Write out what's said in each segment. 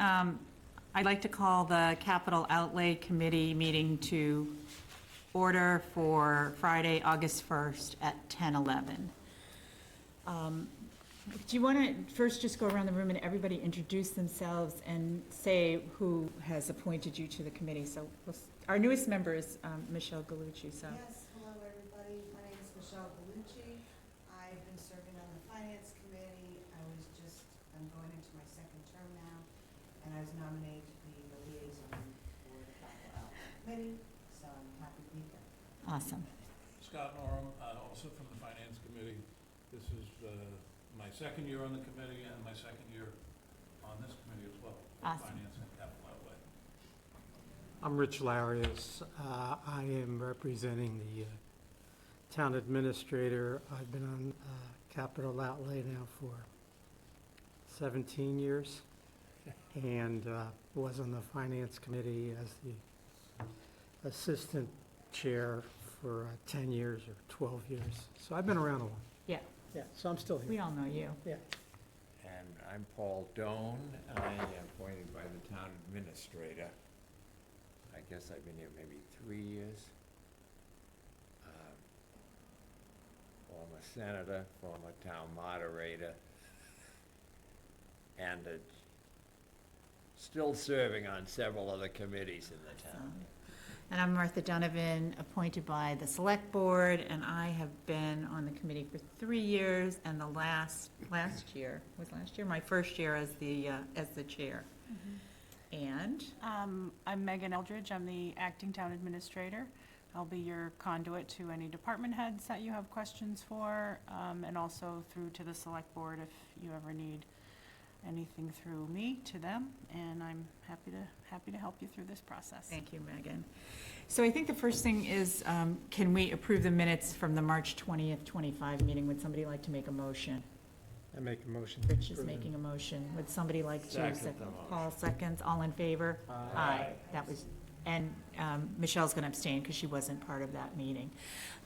I'd like to call the Capital Outlay Committee meeting to order for Friday, August 1st at 10:11. Do you want to first just go around the room and everybody introduce themselves and say who has appointed you to the committee? So our newest member is Michelle Gallucci. So. Yes, hello everybody. My name is Michelle Gallucci. I've been serving on the Finance Committee. I'm going into my second term now, and I was nominated to be the liaison for the Capital Outlay Committee, so I'm happy to be here. Awesome. Scott Norum, also from the Finance Committee. This is my second year on the committee and my second year on this committee as well. Awesome. Finance and Capital Outlay. I'm Rich Larios. I am representing the town administrator. I've been on Capital Outlay now for 17 years and was on the Finance Committee as the assistant chair for 10 years or 12 years. So I've been around a while. Yeah, Yeah, so I'm still here. we all know you. Yeah. And I'm Paul Doan. I am appointed by the town administrator. I guess I've been here maybe 3 years. Former senator, former town moderator, and still serving on several other committees in the town. And I'm Martha Donovan, appointed by the Select Board, and I have been on the committee for 3 years, and the last year, my first year as the chair. Mm-hmm. And? I'm Megan Eldridge. I'm the acting town administrator. I'll be your conduit to any department heads that you have questions for, and also through to the Select Board if you ever need anything through me to them, and I'm happy to help you through this process. Thank you, Megan. So I think the first thing is, can we approve the minutes from the March 20th, 25 meeting? Would somebody like to make a motion? I make a motion. Rich is making a motion. Would somebody like to? Second the motion. Paul seconds. All in favor? Aye. That was, and Michelle's going to abstain because she wasn't part of that meeting.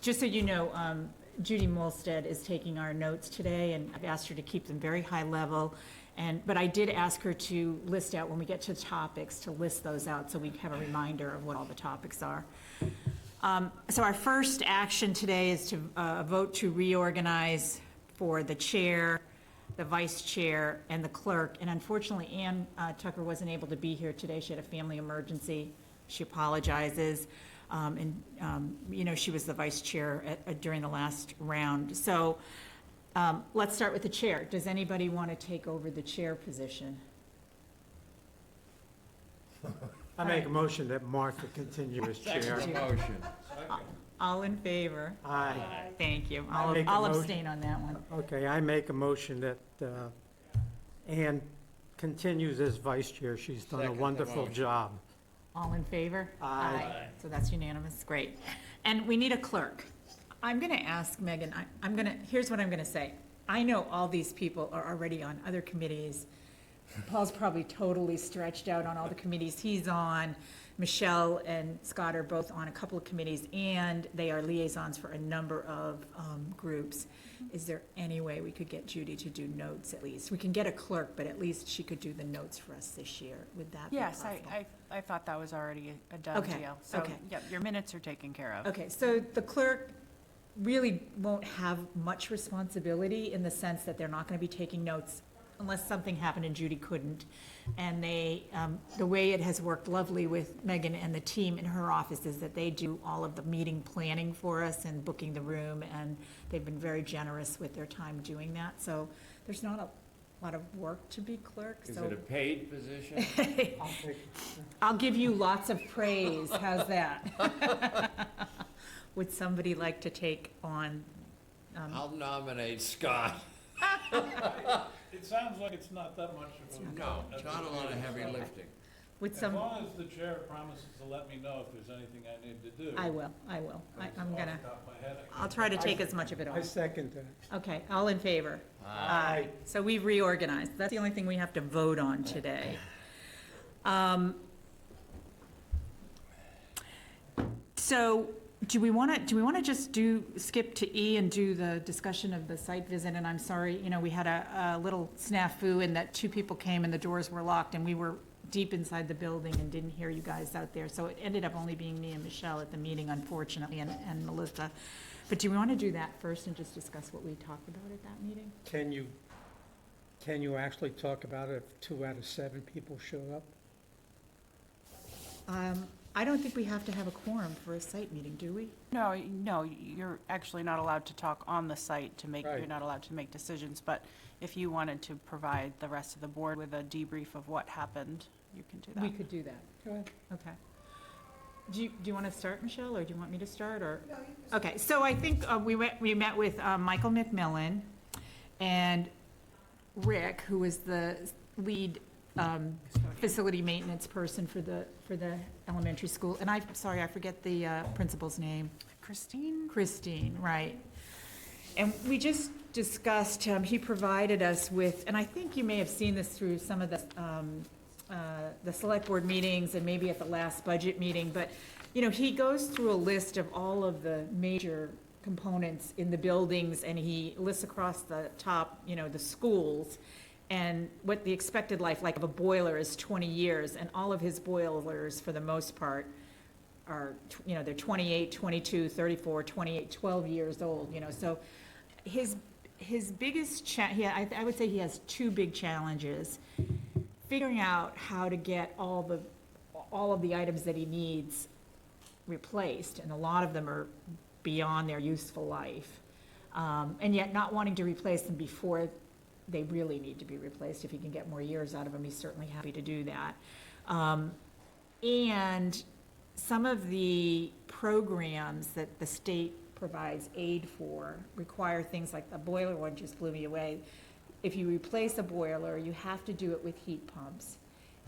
Just so you know, Judy Molstead is taking our notes today, and I've asked her to keep them very high level. But I did ask her to list out, when we get to topics, to list those out so we have a reminder of what all the topics are. So our first action today is to vote to reorganize for the chair, the vice chair, and the clerk. And unfortunately, Ann Tucker wasn't able to be here today. She had a family emergency. She apologizes. She was the vice chair during the last round. So let's start with the chair. Does anybody want to take over the chair position? I make a motion that Martha continue as chair. Second the motion. All in favor? Aye. Thank you. I make a I'll motion. abstain on that one. Okay, I make a motion that Ann continues as vice chair. She's done a Second the wonderful motion. job. All in favor? Aye. So that's unanimous, great. And we need a clerk. I'm going to ask Megan, here's what I'm going to say. I know all these people are already on other committees. Paul's probably totally stretched out on all the committees he's on. Michelle and Scott are both on a couple of committees, and they are liaisons for a number of groups. Is there any way we could get Judy to do notes at least? We can get a clerk, but at least she could do the notes for us this year. Would that be Yes, possible? I thought that was already a done Okay, deal. So, okay. yep, your minutes are taken care of. Okay, so the clerk really won't have much responsibility in the sense that they're not going to be taking notes unless something happened and Judy couldn't. And they, the way it has worked lovely with Megan and the team in her office is that they do all of the meeting planning for us and booking the room, and they've been very generous with their time doing that. So there's not a lot of work to be clerk. Is So it a paid position? I'll give you lots of praise. How's that? Would somebody like to take on? I'll nominate Scott. It sounds like it's not that much of a. No, not a lot of heavy lifting. Would As some? long as the chair promises to let me know if there's anything I need to do. I will. I'm Off gonna, the top of my head, I I'll try to take as much of it I off. second that. Okay, all in favor? Aye. So we've reorganized. That's the only thing we have to vote on today. So do we want to just skip to E and do the discussion of the site visit? And I'm sorry, we had a little snafu in that two people came and the doors were locked and we were deep inside the building and didn't hear you guys out there. So it ended up only being me and Michelle at the meeting, unfortunately, and Melissa. But do we want to do that first and just discuss what we talked about at that meeting? Can you actually talk about it if 2 out of 7 people show up? I don't think we have to have a quorum for a site meeting, do we? No, you're actually not allowed to talk on the site to make, you're Right. not allowed to make decisions, but if you wanted to provide the rest of the board with a debrief of what happened, you can do We that. could do that. Go ahead. Okay. Do you want to start, Michelle, or do you want me to start, or? No, you can. Okay, so I think we met with Michael McMillan and Rick, who was the lead facility maintenance person for the elementary school. And I'm sorry, I forget the principal's name. Christine, right. And we just discussed, he provided us with, and I think you may have seen this through some of the select board meetings and maybe at the last budget meeting, but, he goes through a list of all of the major components in the buildings, and he lists across the top, the schools, and what the expected life like of a boiler is 20 years, and all of his boilers, for the most part, are, they're 28, 22, 34, 28, 12 years old, so his biggest I would say he has 2 big challenges. Figuring out how to get all of the items that he needs replaced, and a lot of them are beyond their useful life, and yet not wanting to replace them before they really need to be replaced. If he can get more years out of them, he's certainly happy to do that. And some of the programs that the state provides aid for require things like the boiler one just blew me away. If you replace a boiler, you have to do it with heat pumps.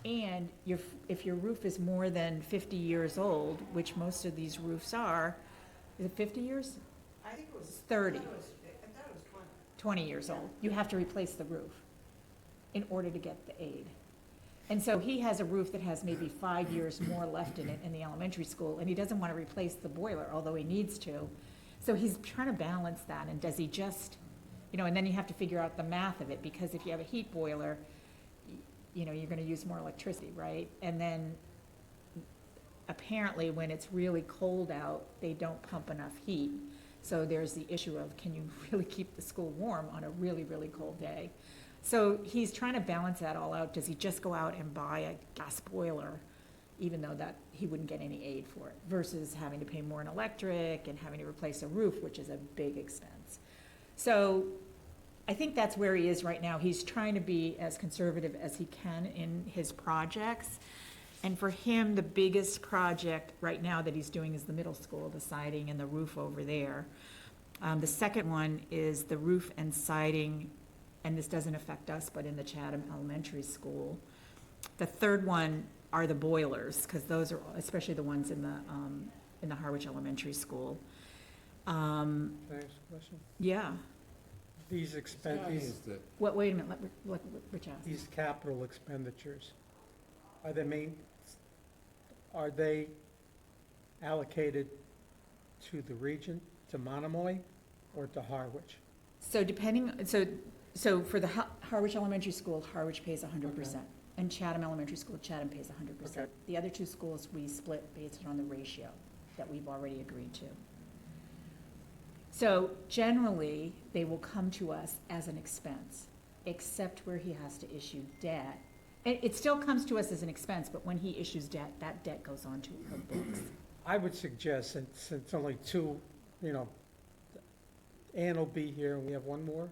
And if your roof is more than 50 years old, which most of these roofs are, is it 50 years? I think it was. 30. I thought it was 20. 20 years old. You have to replace the roof in order to get the aid. And so he has a roof that has maybe 5 years more left in it in the elementary school, and he doesn't want to replace the boiler, although he needs to. So he's trying to balance that, and does he just, and then you have to figure out the math of it, because if you have a heat boiler, you're going to use more electricity, right? And then apparently when it's really cold out, they don't pump enough heat. So there's the issue of, can you really keep the school warm on a really, really cold day? So he's trying to balance that all out. Does he just go out and buy a gas boiler, even though that he wouldn't get any aid for it, versus having to pay more in electric and having to replace a roof, which is a big expense. So I think that's where he is right now. He's trying to be as conservative as he can in his projects. And for him, the biggest project right now that he's doing is the middle school, the siding and the roof over there. The second one is the roof and siding, and this doesn't affect us, but in the Chatham Elementary School. The third one are the boilers, because those are, especially the ones in the Harwich Elementary School. Can I ask a question? Yeah. These expenses, Wait a minute, let Rich ask. these capital expenditures, are they allocated to the region, to Monomoy, or to Harwich? So so for the Harwich Elementary School, Harwich pays 100%. And Chatham Elementary School, Chatham pays 100%. Okay. The other 2 schools, we split based on the ratio that we've already agreed to. So generally, they will come to us as an expense, except where he has to issue debt. And it still comes to us as an expense, but when he issues debt, that debt goes on to our books. I would suggest, since only 2, Ann will be here, and we have one more?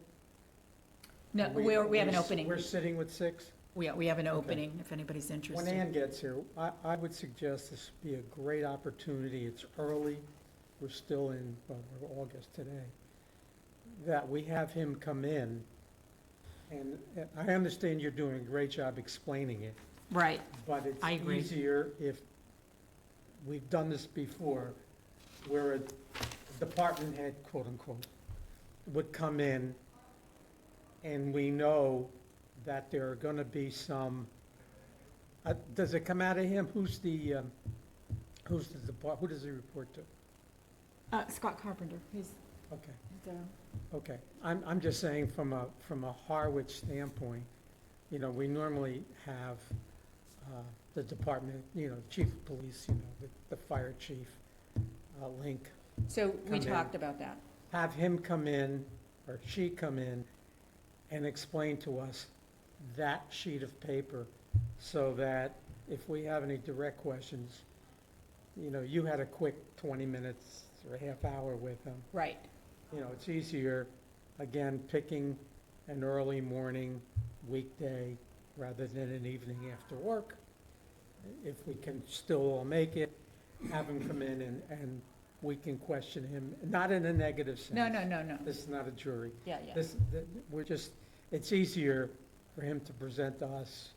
No, we have an opening. We're sitting with 6? We have an Okay. opening, if anybody's interested. When Ann gets here, I would suggest this would be a great opportunity. It's early. We're still in, we're August today. That we have him come in, and I understand you're doing a great job explaining it, Right, but it's I agree. easier if, we've done this before, where a department head, quote unquote, would come in, and we know that there are gonna be some, does it come out of him? Who does he report to? Scott Carpenter, he's Okay, the, okay. I'm just saying from a Harwich standpoint, you know, we normally have the department, you know, chief of police, you know, the fire chief, Link, so we Come in. talked about that. have him come in, or she come in, and explain to us that sheet of paper, so that if we have any direct questions, you know, you had a quick 20 minutes or a half hour with him. Right. You know, it's easier, again, picking an early morning weekday rather than an evening after work. If we can still all make it, have him come in and we can question him, not in a negative sense. No, no, no, no. This is not a jury. Yeah, yeah. We're just, it's easier for him to present to us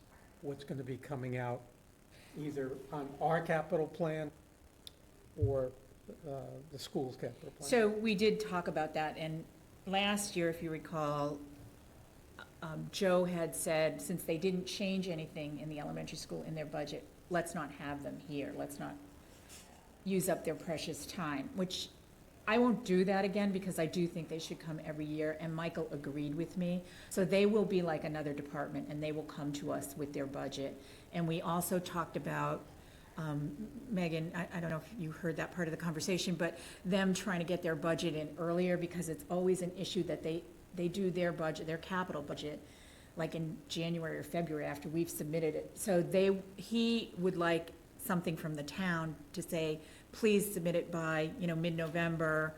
what's going to be coming out, either on our capital plan or the school's capital plan. So we did talk about that, and last year, if you recall, Joe had said, since they didn't change anything in the elementary school in their budget, let's not have them here, let's not use up their precious time, which I won't do that again, because I do think they should come every year, and Michael agreed with me. So they will be like another department, and they will come to us with their budget. And we also talked about, Megan, I don't know if you heard that part of the conversation, but them trying to get their budget in earlier, because it's always an issue that they do their budget, their capital budget, like in January or February after we've submitted it. So he would like something from the town to say, please submit it by, you know, mid-November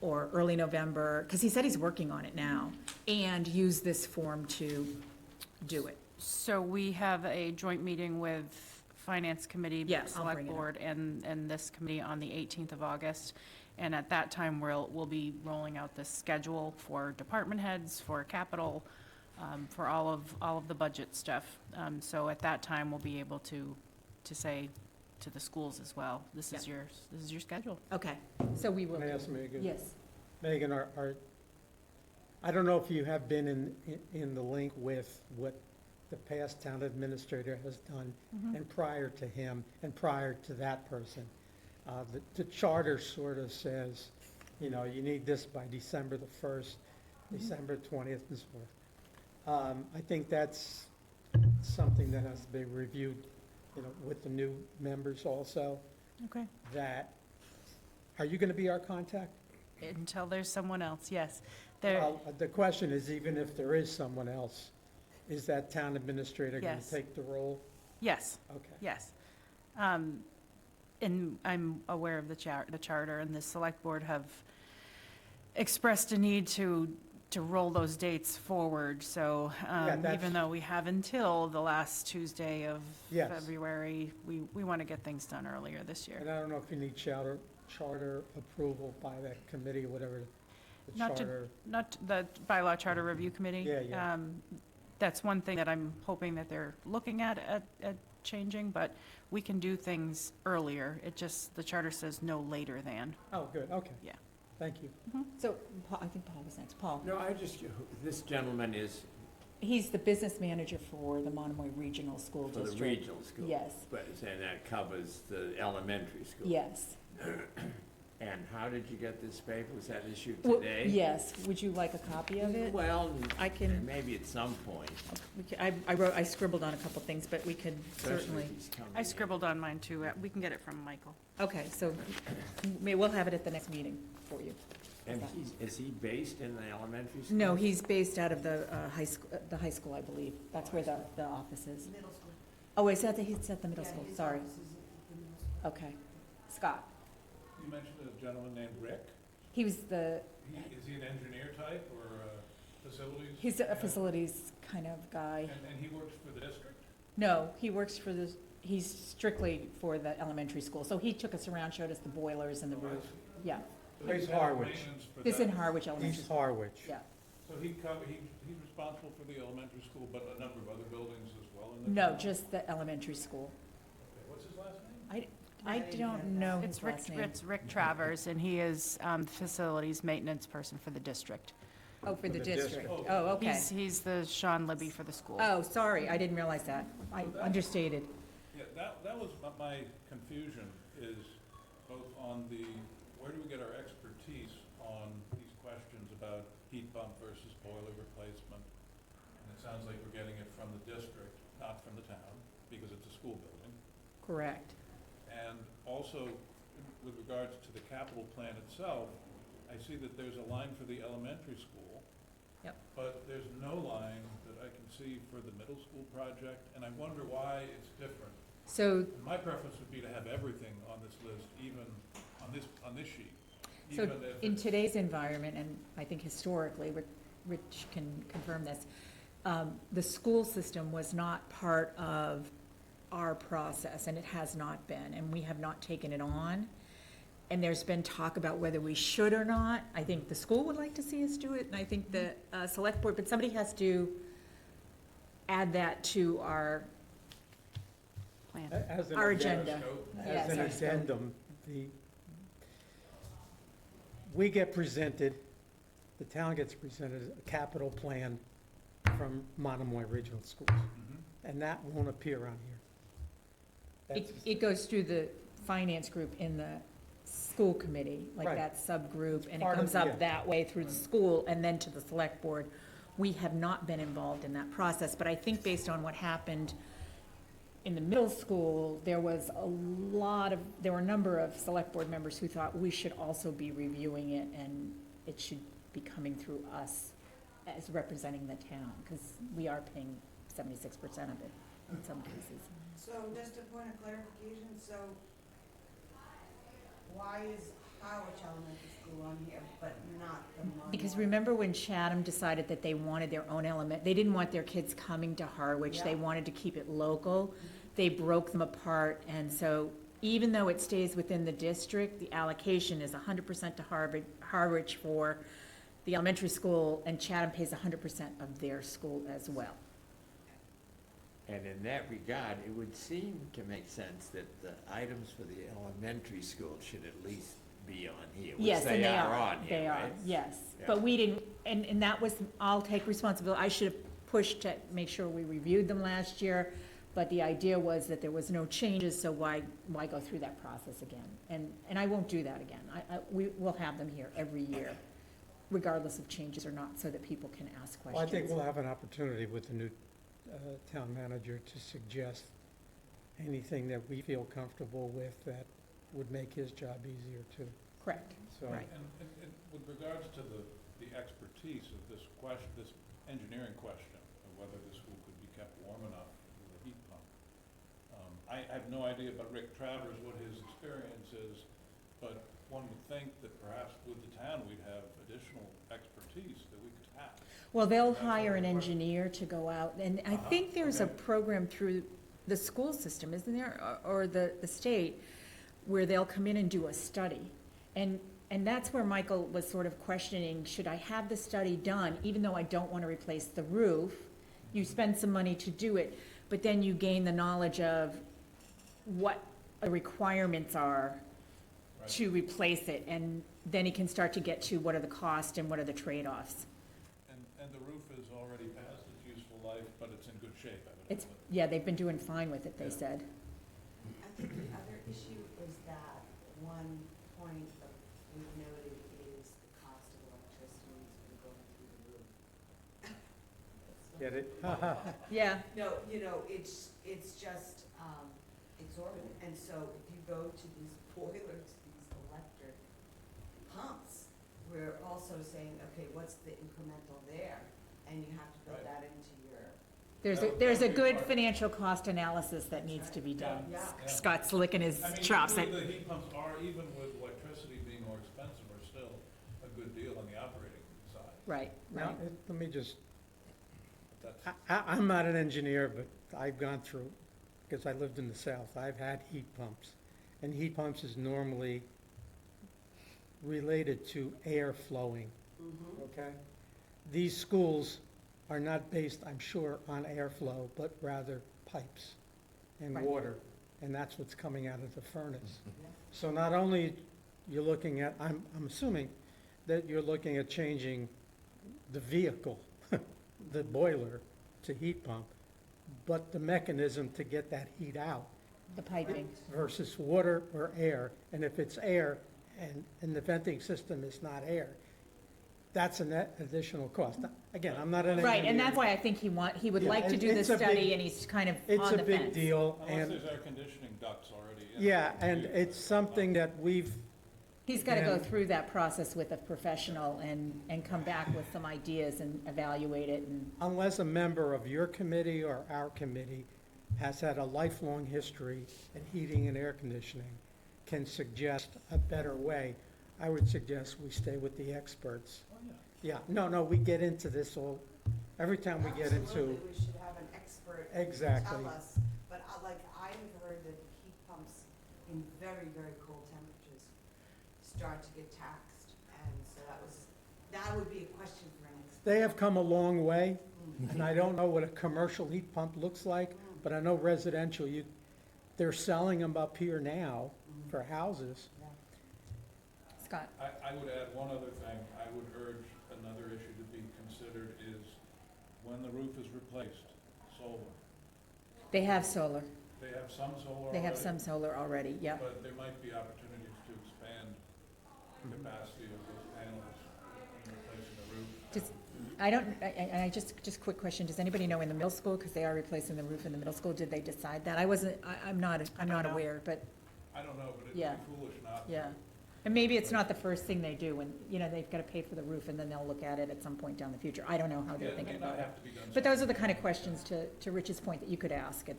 or early November, because he said he's working on it now, and use this form to do it. So we have a joint meeting with Finance Committee, Yeah, I'll Select bring it up. Board, and this committee on the 18th of August. And at that time, we'll be rolling out the schedule for department heads, for capital, for all of the budget stuff. So at that time, we'll be able to say to the schools as well, this is your schedule. Okay, so we will. Can I ask Megan? Yes. Megan, I don't know if you have been in the link with what the past town administrator has done, and prior to him, and prior to that person. The charter sort of says, you know, you need this by December the 1st, December 20th, and so forth. I think that's something that has to be reviewed, you know, with the new members also, Okay. that, are you going to be our contact? Until there's someone else, yes. There, Well, the question is, even if there is someone else, is that town administrator going to Yes. take the role? yes, Okay. yes. And I'm aware of the charter, and the select board have expressed a need to roll those dates forward, so, that's- even though we have until the last Tuesday of Yes. February, we want to get things done earlier this year. And I don't know if you need charter approval by that committee, whatever the Not to- charter. Not the bylaw charter review committee. Yeah, yeah. That's one thing that I'm hoping that they're looking at changing, but we can do things earlier. It just, the charter says no later than. Oh, good, okay. Yeah. Thank you. So, I think Paul was next. Paul, No, this gentleman is he's the business manager for the Monomoy Regional School for the District. regional school. Yes, But, and that covers the elementary school. yes. And how did you get this paper? Was that issued Well, today? yes, would you like a copy of it? Well, I can, maybe at some point. I scribbled on a couple things, but we could especially certainly, if he's coming I in. scribbled on mine too. We can get it from Michael. okay, so we'll have it at the next meeting for you. And is he based in the elementary school? No, he's based out of the high school, I believe. That's where the office is. Middle school. Oh, he's at the middle Yeah, school, his sorry. office is at the middle school. Okay. Scott, You mentioned a gentleman named Rick. he was Is he an engineer type or facilities? he's a guy? facilities kind of guy. And he works for the district? No, he works for he's strictly for the elementary school. So he took us around, showed us the boilers and the Oh, I roof. see. Yeah, So He's he's head of Harwich. maintenance for this that. in Harwich Elementary. East Harwich. Yeah. So he's responsible for the elementary school, but a number of other buildings as well in the No, town? just the elementary school. Okay, what's his last name? I don't know It's his Rick, last name. it's Rick Travers, and he is facilities maintenance person for the district. Oh, for the the district. district. Oh, okay. He's the Sean Libby for the school. Oh, sorry, I didn't realize that. I understated. Yeah, that was my confusion, is both on the where do we get our expertise on these questions about heat pump versus boiler replacement? And it sounds like we're getting it from the district, not from the town, because it's a school building. Correct. And also, with regards to the capital plan itself, I see that there's a line for the elementary school. Yep. But there's no line that I can see for the middle school project, and I wonder why it's different. So, And my preference would be to have everything on this list, even on this sheet. so even if in it's- today's environment, and I think historically, Rich can confirm this, the school system was not part of our process, and it has not been, and we have not taken it on. And there's been talk about whether we should or not. I think the school would like to see us do it, and I think the select board, but somebody has to add that to our, Plan. As an our addendum- agenda. Scope. Yes, As an our scope. addendum, we get presented, the town gets presented a capital plan from Monomoy Regional Schools, Mhm. and that won't appear on here. It, That's- it goes through the finance group in the school committee, like Right. that subgroup, and it part of- comes yeah. up that way through the school and then to the select board. We have not been involved in that process, but I think based on what happened in the middle school, there were a number of select board members who thought we should also be reviewing it, and it should be coming through us as representing the town, because we are paying 76% of it in some cases. So just a point of clarification, so why is Harwich Elementary School on here, but not the Monomoy? Because remember when Chatham decided that they wanted their own element, they didn't want their kids coming to Harwich, they Yeah. wanted to keep it local. They broke them apart, and so even though it stays within the district, the allocation is 100% to Harwich for the elementary school, and Chatham pays 100% of their school as well. And in that regard, it would seem to make sense that the items for the elementary school should at least be on here, which Yes, and they they are are, on here, they are, right? yes. Yeah. But we didn't, and that was, I'll take responsibility, I should have pushed to make sure we reviewed them last year, but the idea was that there was no changes, so why go through that process again? And I won't do that again. We will have them here every year, regardless of changes or not, so that people can ask Well, I think questions. we'll have an opportunity with the new town manager to suggest anything that we feel comfortable with that would make his job easier too. Correct, So, Right. And with regards to the expertise of this question, this engineering question of whether the school could be kept warm enough with a heat pump, I have no idea about Rick Travers, what his experience is, but one would think that perhaps with the town, we'd have additional expertise that we could tap. well, they'll That's hire an what we're- engineer to go out, and I Uh-huh, think there's a okay. program through the school system, isn't there, or the state, where they'll come in and do a study. And that's where Michael was sort of questioning, should I have the study done, even though I don't want to replace the roof? You spend some money to do it, but then you gain the knowledge of what the requirements are Right. to replace it, and then he can start to get to what are the costs and what are the trade-offs. And the roof is already past its useful life, but it's in good shape, It's, evidently. yeah, they've been doing fine with it, they Yeah. said. I think the other issue is that one point of, we've noted is the cost of electricity has been going through the roof. get it? Yeah, No, you know, it's just exorbitant, and so if you go to these boilers, these electric pumps, we're also saying, okay, what's the incremental there? And you have to build Right. that into your, there's a good Part. financial cost analysis that needs to be done. Yeah. Yeah. Scott's licking his I mean, chops at, usually the heat pumps are, even with electricity being more expensive, are still a good deal on the operating side. right, Now, right. let me just, That's, I'm not an engineer, but I've gone through, because I lived in the south, I've had heat pumps. And heat pumps is normally related to air flowing, okay? These schools are not based, I'm sure, on airflow, but rather pipes and Right. water, and that's what's coming out of the furnace. Yeah. So not only you're looking at, I'm assuming that you're looking at changing the vehicle, the boiler to heat pump, but the mechanism to get that heat out The piping, versus water or air. And if it's air and the venting system is not air, that's an additional cost. Again, I'm not an engineer. Right, and that's why I think he would Yeah, like to do it's the a big- study, and he's kind of It's on a the big fence. deal, Unless and, there's air conditioning ducts already in. yeah, and it's something that we've, He's gotta go And- through that process with a professional and come back with some ideas and evaluate it, and, unless a member of your committee or our committee has had a lifelong history in heating and air conditioning, can suggest a better way, I would suggest we stay with the experts. Oh, yeah. Yeah, no, we get into this all, every time we get into, Absolutely, we should have an expert Exactly. tell us, but like, I have heard that heat pumps in very, very cold temperatures start to get taxed, and so that would be a question for an expert. they have come a long way, and I don't know what a commercial heat pump looks like, but I know residential, they're selling them up here now for houses. Scott, I would add one other thing. I would urge another issue to be considered is when the roof is replaced, solar. they have solar, They have some solar they have already, some solar already, yep. but there might be opportunities to expand capacity of those panels when replacing the roof. Just, just quick question, does anybody know in the middle school, because they are replacing the roof in the middle school, did they decide that? I'm not don't know. aware, but, I don't know, but it'd Yeah. be foolish not to. yeah. And maybe it's not the first thing they do, when, they've gotta pay for the roof, and then they'll look at it at some point down the future. I don't know how Yeah, they're it thinking may not about it. have to be done. But those are the kind of questions, to Rich's point, that you could ask at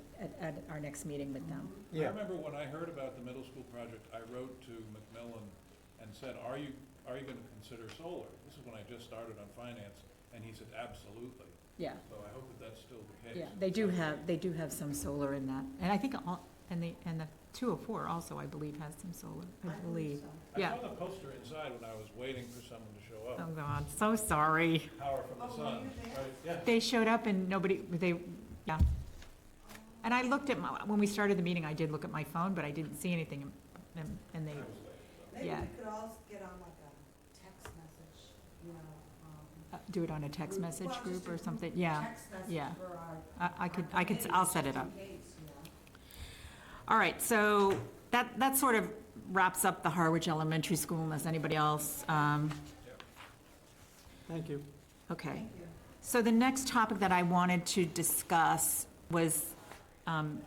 our next meeting with them. I Yeah, remember when I heard about the middle school project, I wrote to Macmillan and said, are you gonna consider solar? This is when I just started on finance, and he said, absolutely. Yeah, So I hope that that's still the case. yeah, they do have some solar in that, and I think, and the 204 also, I believe, has some solar, I believe. so. Yeah. I saw the poster inside when I was waiting for someone to show Oh, up. God, so sorry. Power from the Oh, were sun, you there? right? Yeah. They showed up and yeah. And I looked at when we started the meeting, I did look at my phone, but I didn't see anything, and they, I was late. Maybe Yeah. we could all get on like a text message, do it on a text message well, group just a or something, group yeah. text message yeah. for our. I could, our committee, I'll set it just up. in case, All right, so that sort of wraps up the Harwich Elementary School, unless anybody else, thank you. okay. Thank you. So the next topic that I wanted to discuss was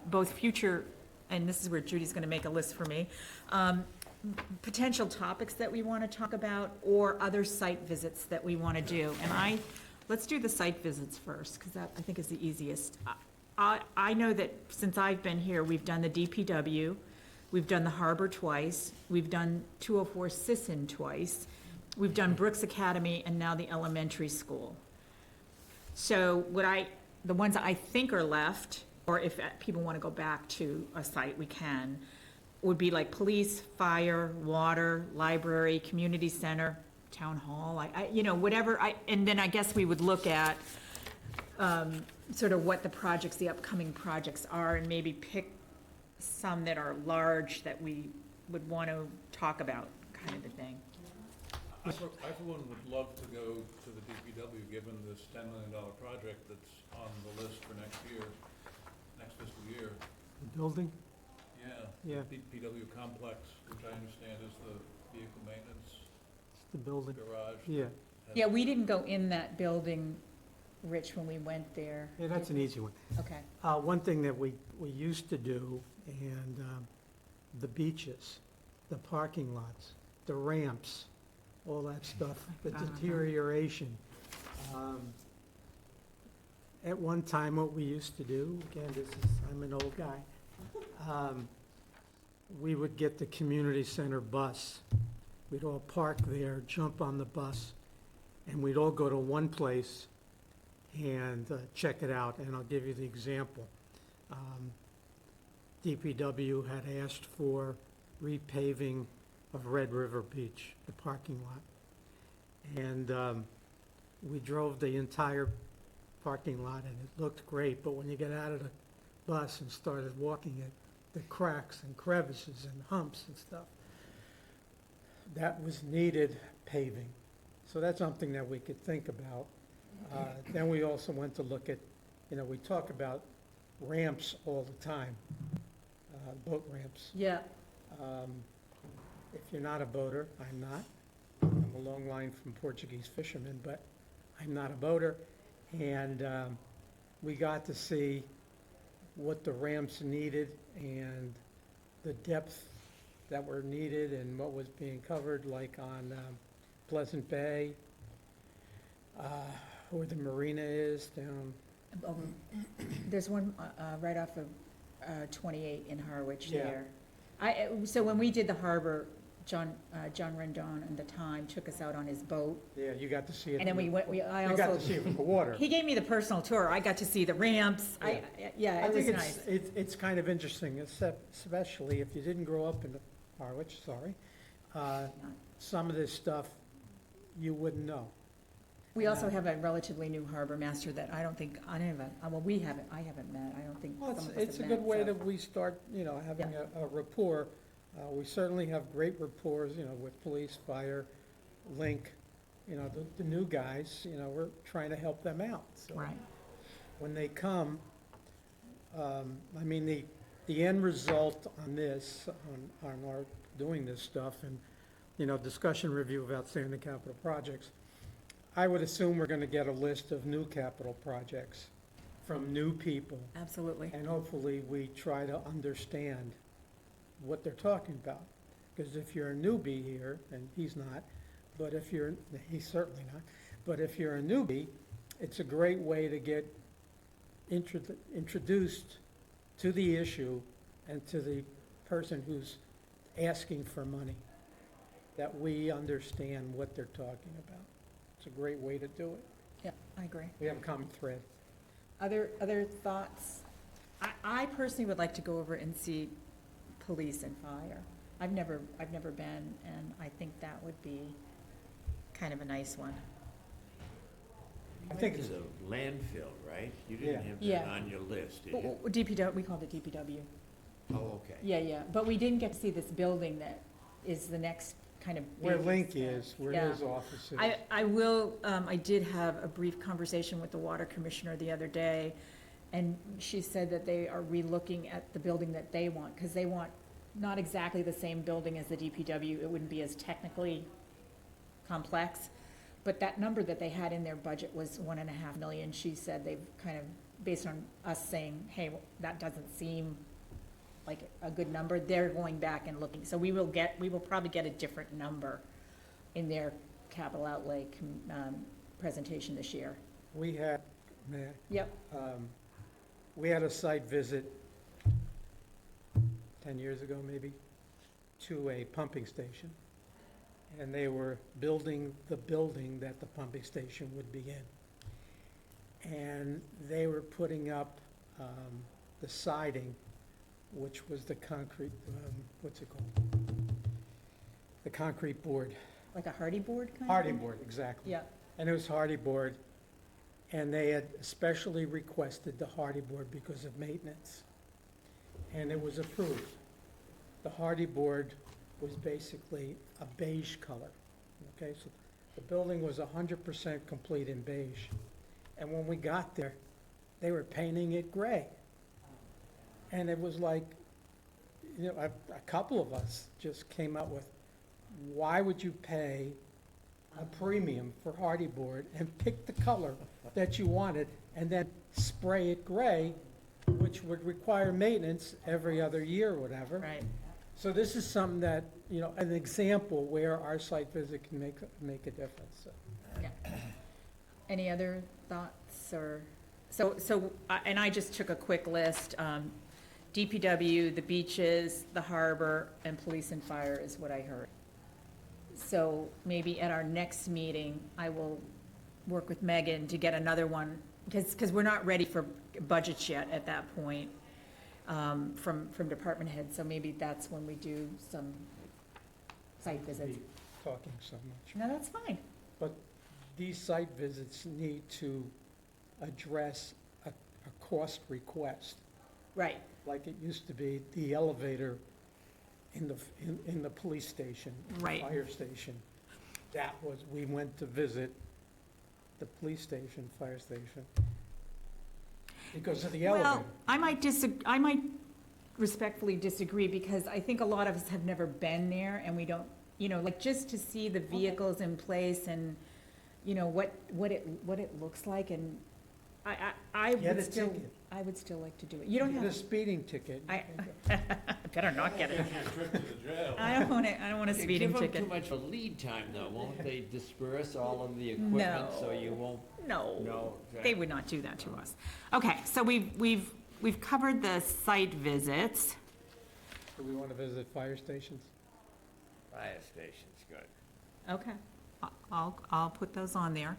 both future, and this is where Judy's going to make a list for me, potential topics that we want to talk about, or other site visits that we want to do. And let's do the site visits first, because that, I think, is the easiest. I know that since I've been here, we've done the DPW, we've done the harbor twice, we've done 204 Sisson twice, we've done Brooks Academy, and now the elementary school. So the ones I think are left, or if people want to go back to a site, we can, would be like police, fire, water, library, community center, town hall, whatever, and then I guess we would look at sort of what the upcoming projects are, and maybe pick some that are large that we would want to talk about, kind of a thing. I for one would love to go to the DPW, given this $10 million project that's on the list for next fiscal year. The building? Yeah. Yeah, DPW complex, which I understand is the vehicle maintenance it's the building, garage. yeah. Yeah, we didn't go in that building, Rich, when we went there. Yeah, that's an easy one. Okay, One thing that we used to do, and the beaches, the parking lots, the ramps, all that stuff, the Uh-huh. deterioration. At one time, what we used to do, again, I'm an old guy, we would get the community center bus. We'd all park there, jump on the bus, and we'd all go to one place and check it out, and I'll give you the example. DPW had asked for repaving of Red River Beach, the parking lot. And we drove the entire parking lot, and it looked great, but when you get out of the bus and started walking it, the cracks and crevices and humps and stuff, that was needed paving. So that's something that we could think about. Then we also went to look at, we talk about ramps all the time, boat ramps. yeah, If you're not a boater, I'm not. I'm a long line from Portuguese fishermen, but I'm not a boater. And we got to see what the ramps needed and the depth that were needed and what was being covered, like on Pleasant Bay, where the marina is down. There's one right off of 28 in Harwich Yeah. there. So when we did the harbor, John Rendon at the time took us out on his boat, Yeah, you got to see it. and then we went, I You got also, to see it from the water. he gave me the personal tour, I got to see the ramps, yeah, I it was think nice. it's kind of interesting, especially if you didn't grow up in Harwich, sorry. Some of this stuff you wouldn't know. We also have a relatively new harbor master that I don't think, I haven't met, I don't think some Well, of us have it's a met, good way so- that we start, having a rapport. We certainly have great rapport, with police, fire, Link, the new guys, we're trying to help them out. So Right, when they come, I mean, the end result on this, on our doing this stuff and, discussion review of outstanding capital projects, I would assume we're gonna get a list of new capital projects from new people. absolutely. And hopefully, we try to understand what they're talking about. Because if you're a newbie here, and he's not, but he's certainly not, but if you're a newbie, it's a great way to get introduced to the issue and to the person who's asking for money, that we understand what they're talking about. It's a great way to do it. Yeah, I agree. We have a common thread. Other thoughts? I personally would like to go over and see police and fire. I've never been, and I think that would be kind of a nice one. I think It's a landfill, right? You Yeah. didn't have that Yeah. on your list, did you? DPW, we called it DPW. Oh, okay. Yeah, but we didn't get to see this building that is the next kind of. where big Link step. is, where Yeah. his office is. I did have a brief conversation with the water commissioner the other day, and she said that they are relooking at the building that they want, because they want not exactly the same building as the DPW, it wouldn't be as technically complex, but that number that they had in their budget was 1.5 million. She said they've kind of, based on us saying, hey, that doesn't seem like a good number, they're going back and looking. So we will probably get a different number in their capital outlay presentation this year. We had, Yep. we had a site visit 10 years ago, maybe, to a pumping station. And they were building the building that the pumping station would be in. And they were putting up the siding, which was the concrete, what's it called? The concrete board. Like a hardy board kind of? Hardy board, exactly. Yeah, And it was hardy board, and they had especially requested the hardy board because of maintenance. And it was approved. The hardy board was basically a beige color, okay? So the building was 100% complete in beige. And when we got there, they were painting it gray. And it was like, a couple of us just came up with, why would you pay a premium for hardy board and pick the color that you wanted and then spray it gray, which would require maintenance every other year or whatever? right. So this is something that, an example where our site visit can make a difference, so. Any other thoughts or, and I just took a quick list. DPW, the beaches, the harbor, and police and fire is what I heard. So maybe at our next meeting, I will work with Megan to get another one, because we're not ready for budgets yet at that point, from department heads, so maybe that's when we do some site visits. Be talking so much. No, that's fine. These site visits need to address a cost request, Right, like it used to be the elevator in the police station, Right. fire station. That was, we went to visit the police station, fire station, because of the elevator. well, I might respectfully disagree, because I think a lot of us have never been there, and we don't, like, just to see the vehicles in place and, what it looks like, and I Get would a still, ticket. I would still like to do it. You don't Get a have, speeding ticket. I better not get it. Your trip to the jail. I don't want a You speeding Give them ticket. too much of a lead time, though, won't they disperse all of the equipment, so you won't? No, No. they would not do that to us. Okay, so we've covered the site visits. Do we want to visit fire stations? Fire station's good. Okay, I'll put those on there.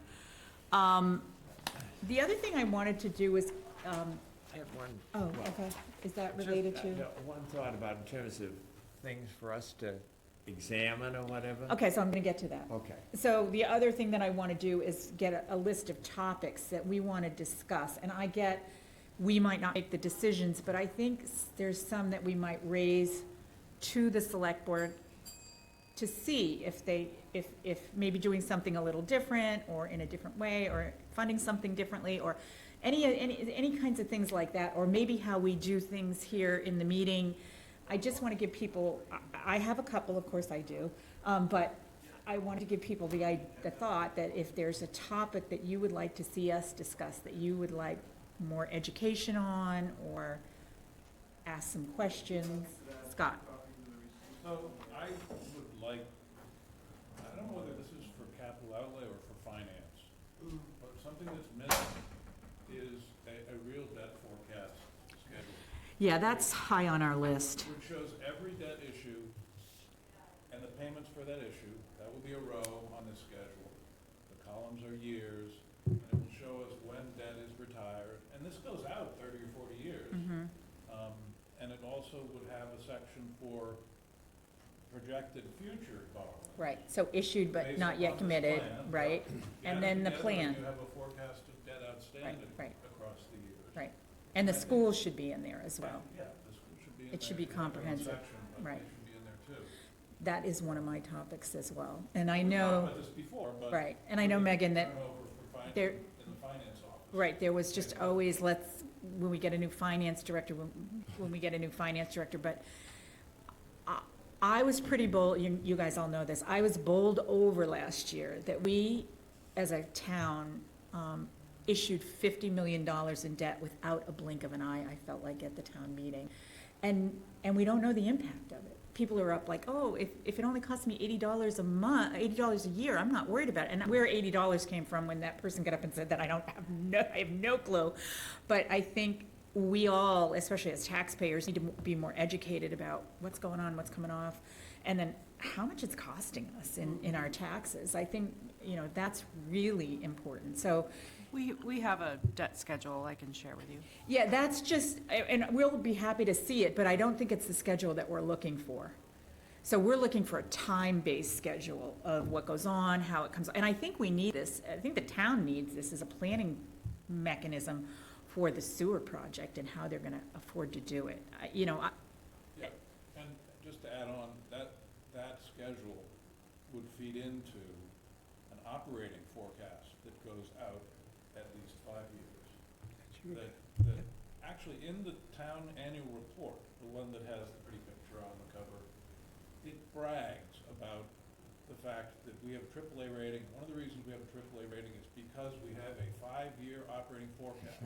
The other thing I wanted to do was, I have one. oh, well, okay, is that just, related to? One thought about in terms of things for us to examine or whatever. Okay, so I'm gonna get to that. Okay. So the other thing that I want to do is get a list of topics that we want to discuss, and I get, we might not make the decisions, but I think there's some that we might raise to the select board to see if maybe doing something a little different, or in a different way, or funding something differently, or any kinds of things like that, or maybe how we do things here in the meeting. I just want to give people, I have a couple, of course I do, but I want to give people the thought that if there's a topic that you would like to see us discuss, that you would like more education on, or ask some questions. Scott? So I would like, I don't know whether this is for capital outlay or for finance, but something that's missing is a real debt forecast schedule, Yeah, that's high on our list. which shows every debt issue and the payments for that issue. That will be a row on this schedule. The columns are years, and it will show us when debt is retired, and this goes out 30 or 40 years. Mhm. And it also would have a section for projected future borrowing. Right, so issued but Based not yet upon this committed, plan, right? You And add then it the together plan. and you have a forecast of debt outstanding right. across the years. Right. And the schools should be in there as well. Yeah, the school should be in there. It should be It's in their own comprehensive, section, but right. they should be in there too. That is one of my topics as well. And I We've talked know, about this before, but. right, and I know, Megan, that, Turnover for there- in the finance office. right, there was just always, when we get a new finance director, when we get a new finance director, but I was pretty bold, you guys all know this, I was bowled over last year that we, as a town, issued $50 million in debt without a blink of an eye, I felt like, at the town meeting. And we don't know the impact of it. People are up like, oh, if it only costs me $80 a month, $80 a year, I'm not worried about it. And where $80 came from when that person got up and said that, I have no clue. But I think we all, especially as taxpayers, need to be more educated about what's going on, what's coming off, and then how much it's costing us in our taxes. I think, that's really important. So, We have a debt schedule I can share with you. yeah, that's just, and we'll be happy to see it, but I don't think it's the schedule that we're looking for. So we're looking for a time-based schedule of what goes on, how it comes, and I think we need this, I think the town needs this as a planning mechanism for the sewer project and how they're gonna afford to do it. Yeah, and just to add on, that schedule would feed into an operating forecast that goes out at least 5 years. That actually, in the town annual report, the one that has the pretty picture on the cover, it brags about the fact that we have a AAA rating. One of the reasons we have a AAA rating is because we have a 5-year operating forecast.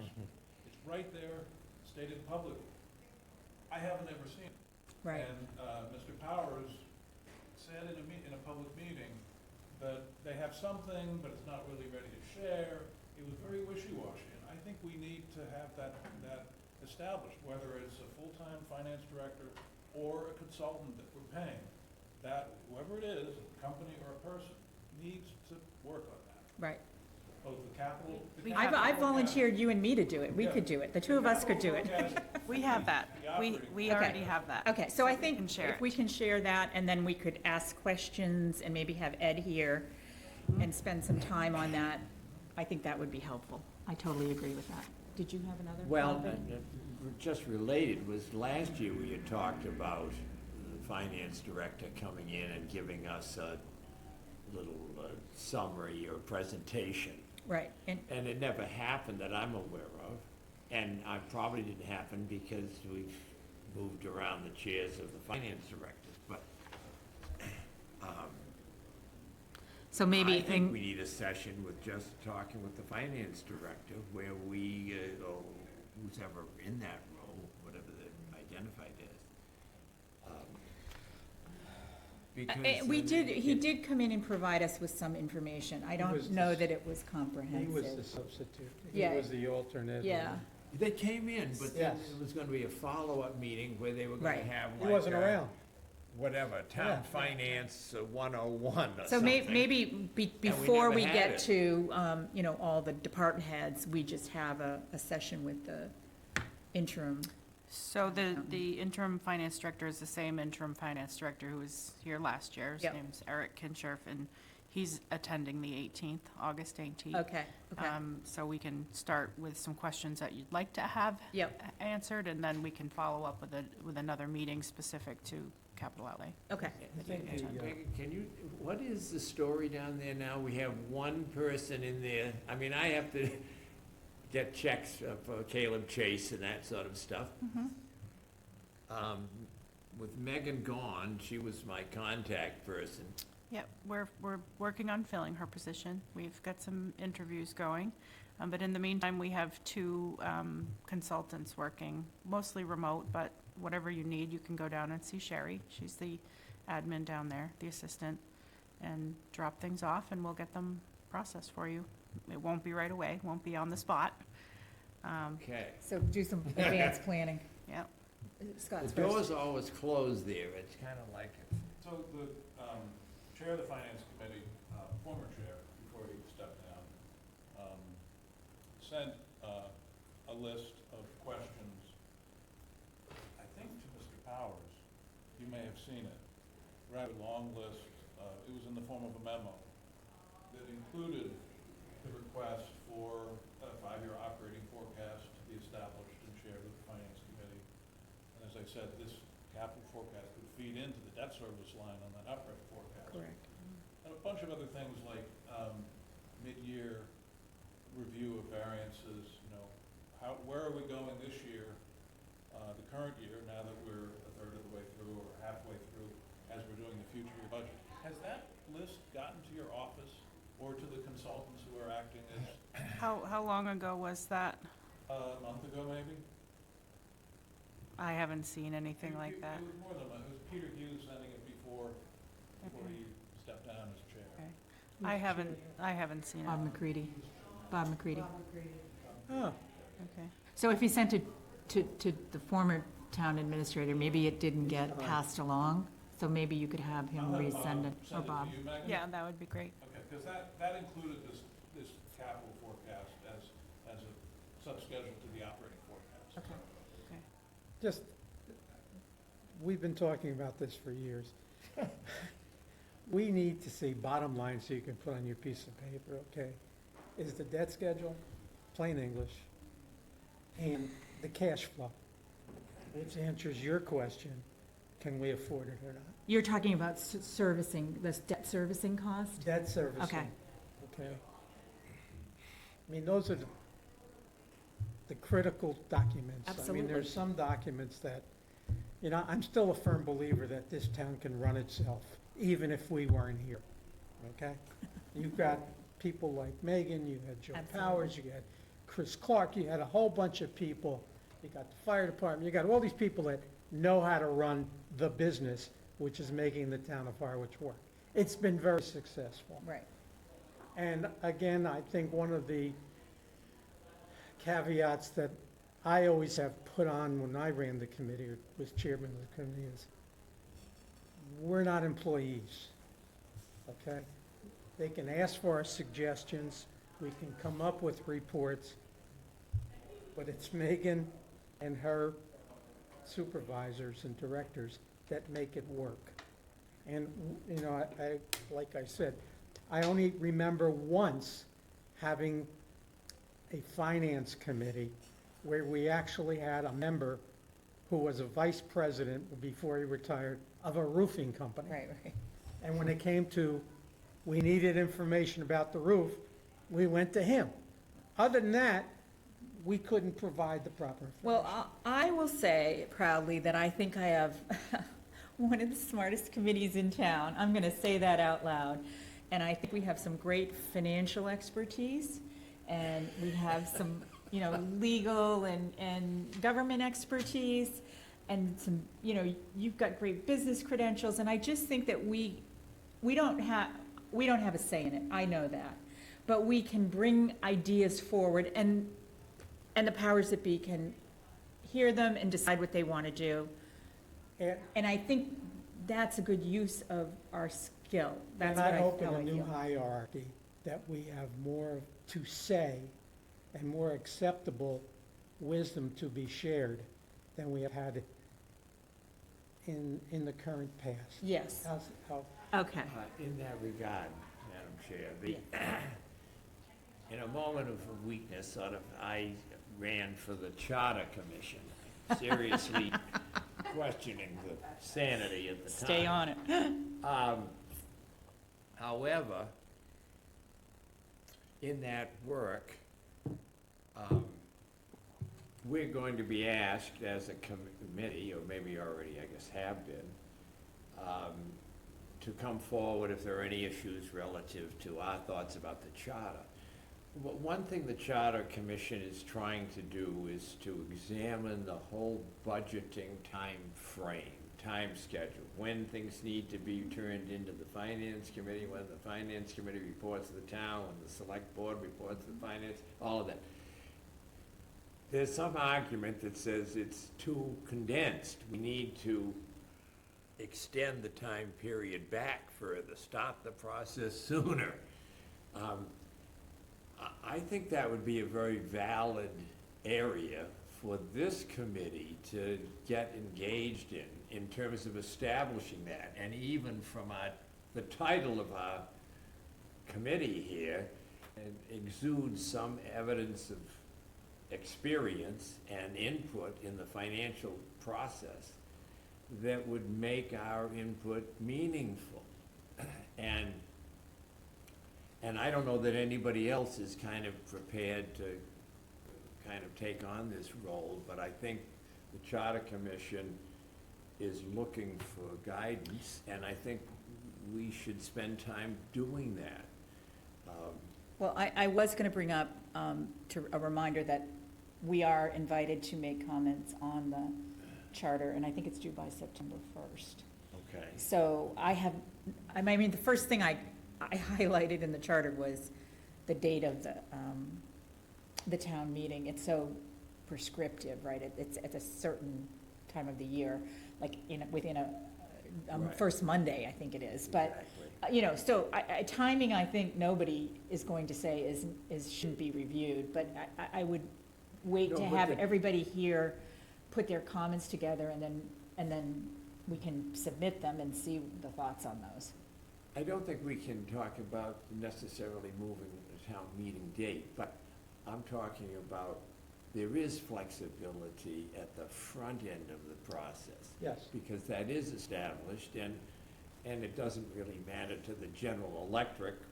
It's right there, stated publicly. I haven't ever seen it. Right, And Mr. Powers said in a public meeting that they have something, but it's not really ready to share. It was very wishy-washy, and I think we need to have that established, whether it's a full-time finance director or a consultant that we're paying, that whoever it is, a company or a person, needs to work on that. right. Both the capital. We I have- volunteered you and me to do it. We could do it. The two of us could do it. We have that. We Okay. already have that. Okay, so I we think can share if we it. can share that, and then we could ask questions and maybe have Ed here and spend some time on that, I think that would be helpful. I totally agree with that. Did you have another? Well, topic? just related was last year we had talked about the finance director coming in and giving us a little summary or presentation. Right, and, And it never happened that I'm aware of. And I probably didn't happen because we've moved around the chairs of the finance directors, but So maybe, I think we need a session with just talking with the finance director where we, or who's ever in that role, whatever they're identified as. Because, we did, he did come in and provide us with some information. I was don't know the- that it was He was the comprehensive. substitute. He Yeah. was the alternate. Yeah, They came in, but then Yes. it was gonna be a follow-up meeting where they were gonna Right. have He like wasn't around. whatever, Yeah. Town Finance 101 or so something. maybe before never we had get it. to, you know, all the department heads, we just have a session with the interim. So the interim finance director is the same interim finance director who was here last year. His Yep. name's Eric Kinshirf, and he's attending the 18th, August 18th. Okay, okay. So we can start with some questions that you'd like to have Yep, answered, and then we can follow up with another meeting specific to capital outlay. okay. I think Megan, can you, what is the story down there now? We have one person in there, I mean, I have to get checks for Caleb Chase and that sort of stuff. With Megan gone, she was my contact person. Yep, we're working on filling her position. We've got some interviews going. But in the meantime, we have two consultants working, mostly remote, but whatever you need, you can go down and see Sherry. She's the admin down there, the assistant, and drop things off, and we'll get them processed for you. It won't be right away, won't be on the spot. Okay. So do some advanced planning. Yep. Scott's The first. door's always closed there, it's kind of like, So the chair of the finance committee, former chair, before he stepped down, sent a list of questions, I think to Mr. Powers. You may have seen it. Rather long list. It was in the form of a memo that included the request for a 5-year operating forecast to be established and shared with the finance committee. And as I said, this capital forecast would feed into the debt service line on that operating forecast. Correct. And a bunch of other things like mid-year review of variances, you know, where are we going this year, the current year, now that we're a third of the way through or halfway through as we're doing the future year budget. Has that list gotten to your office or to the consultants who are acting as, How long ago was that? a month ago maybe? I haven't seen anything like that. It was more than a month. It was Peter Hughes sending it before he stepped down as chair. Okay. I haven't seen it. Bob McCready. Bob McCready. Oh, Okay. So if he sent it to the former town administrator, maybe it didn't get passed along, so maybe you could have him I'll have resend it, or send it Bob. to you, Megan? Yeah, that would be great. Okay, because that included this capital forecast as a subschedule to the operating forecast. Okay. just, we've been talking about this for years. We need to see bottom line so you can put on your piece of paper, okay? Is the debt schedule, plain English, and the cash flow, which answers your question, can we afford it or not? You're talking about servicing, this debt servicing cost? Debt servicing. Okay. Okay? I mean, those are the critical documents. I mean, Absolutely. there's some documents that, you know, I'm still a firm believer that this town can run itself, even if we weren't here, okay? You've got people like Megan, you had Joe Absolutely. Powers, you had Chris Clark, you had a whole bunch of people. You got the fire department, you got all these people that know how to run the business, which is making the town of Harwich work. It's been very successful. Right. And again, I think one of the caveats that I always have put on when I ran the committee, or was chairman of the committee, is we're not employees, okay? They can ask for our suggestions, we can come up with reports, but it's Megan and her supervisors and directors that make it work. And, you know, like I said, I only remember once having a finance committee where we actually had a member who was a vice president before he retired of a roofing company. Right, right. And when it came to, we needed information about the roof, we went to him. Other than that, we couldn't provide the proper information. Well, I will say proudly that I think I have one of the smartest committees in town. I'm going to say that out loud. And I think we have some great financial expertise, and we have some, legal and government expertise, and some, you've got great business credentials, and I just think that we don't have a say in it, I know that. But we can bring ideas forward, and the powers that be can hear them and decide what they want to do. And And I think that's a good use of our skill. That's and what I I hope in how a I new feel. hierarchy that we have more to say and more acceptable wisdom to be shared than we have had in the current past. Yes, How- okay. In that regard, Madam Chair, in a moment of weakness, sort of, I ran for the Charter Commission, seriously questioning the sanity at the time. Stay on it. However, in that work, we're going to be asked as a committee, or maybe already, I guess, have been, to come forward if there are any issues relative to our thoughts about the charter. But one thing the Charter Commission is trying to do is to examine the whole budgeting time schedule, when things need to be turned into the Finance Committee, when the Finance Committee reports to the town, when the Select Board reports to the Finance, all of that. There's some argument that says it's too condensed. We need to extend the time period back further, start the process sooner. I think that would be a very valid area for this committee to get engaged in terms of establishing that. And even from the title of our committee here, it exudes some evidence of experience and input in the financial process that would make our input meaningful. And I don't know that anybody else is kind of prepared to kind of take on this role, but I think the Charter Commission is looking for guidance, and I think we should spend time doing that. Well, I was going to bring up to a reminder that we are invited to make comments on the charter, and I think it's due by September 1st. Okay. So I mean, the first thing I highlighted in the charter was the date of the town meeting. It's so prescriptive, right? It's at a certain time of the year, like within a Right. first Monday, I think it is. But, Exactly. so timing, I think nobody is going to say shouldn't be reviewed. But I would wait No, to but have the- everybody here put their comments together, and then we can submit them and see the thoughts on those. I don't think we can talk about necessarily moving the town meeting date, but I'm talking about there is flexibility at the front end of the process, Yes, because that is established, and it doesn't really matter to the general electorate,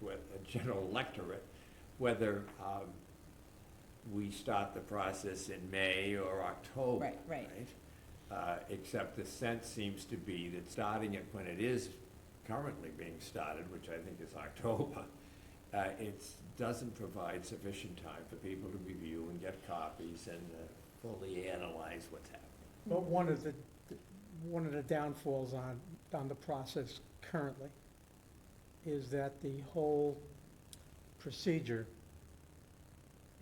whether we start the process in May or October. Right. Except the sense seems to be that starting it when it is currently being started, which I think is October, it doesn't provide sufficient time for people to review and get copies and fully analyze what's happening. but one of the downfalls on the process currently is that the whole procedure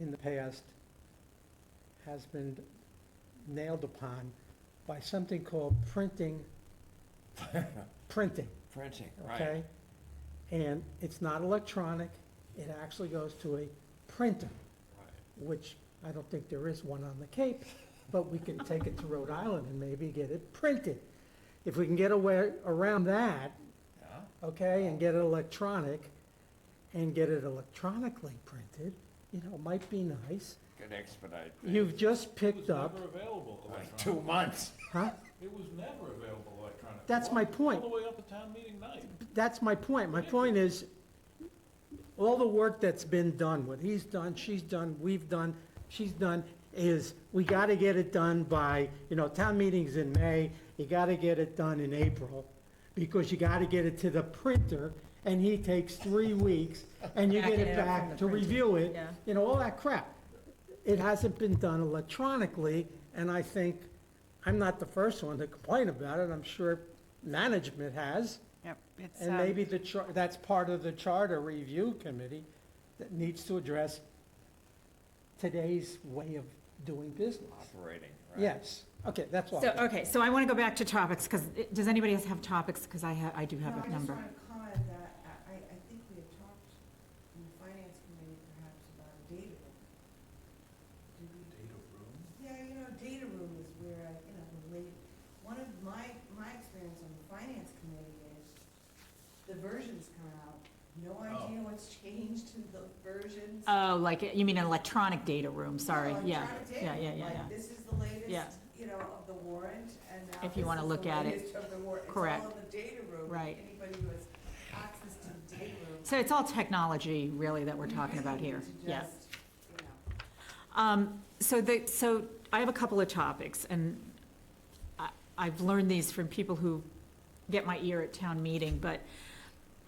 in the past has been nailed upon by something called printing, Printing, okay? And it's not electronic, it actually goes to a printer, which I don't think there is one on the Cape, but we can take it to Rhode Island and maybe get it printed. If we can get around that, Yeah. okay, and get it electronic, and get it electronically printed, it might be nice. Could expedite things. You've just It picked was up, never available Like electronically. 2 months. huh? It was never available electronically. That's my point. All the way up to town meeting night. That's my point. My point is, all the work that's been done, what he's done, she's done, we've done, she's done, is we got to get it done by, town meeting's in May, you got to get it done in April, because you got to get it to the printer, and he takes 3 weeks, and you get Backing it it up from back the to printer. review it, Yeah. all that crap. It hasn't been done electronically, and I think, I'm not the first one to complain about it, I'm sure management has. Yep, it's, And maybe that's part of the charter review committee that needs to address today's way of doing business. Operating, right? Yes, okay, that's all. So I want to go back to topics, because, does anybody else have topics? Because I do have No, a number. I just want to comment that I think we had talked in the finance committee perhaps about a data room. Did we? Data room? Yeah, data room is where, one of my experience on the finance committee is the versions come out, no idea what's changed in the versions. Oh, like, you mean an electronic data room, sorry, No, yeah. electronic data Yeah, room, yeah. like, this is the Yeah. latest, of the warrant, and now If you this wanna is look the at it. latest of the warrant. Correct. It's all in the data room. Right. Anybody who has access to the data room. So it's all technology, really, that we're talking about here, yeah. So I have a couple of topics, and I've learned these from people who get my ear at town meeting, but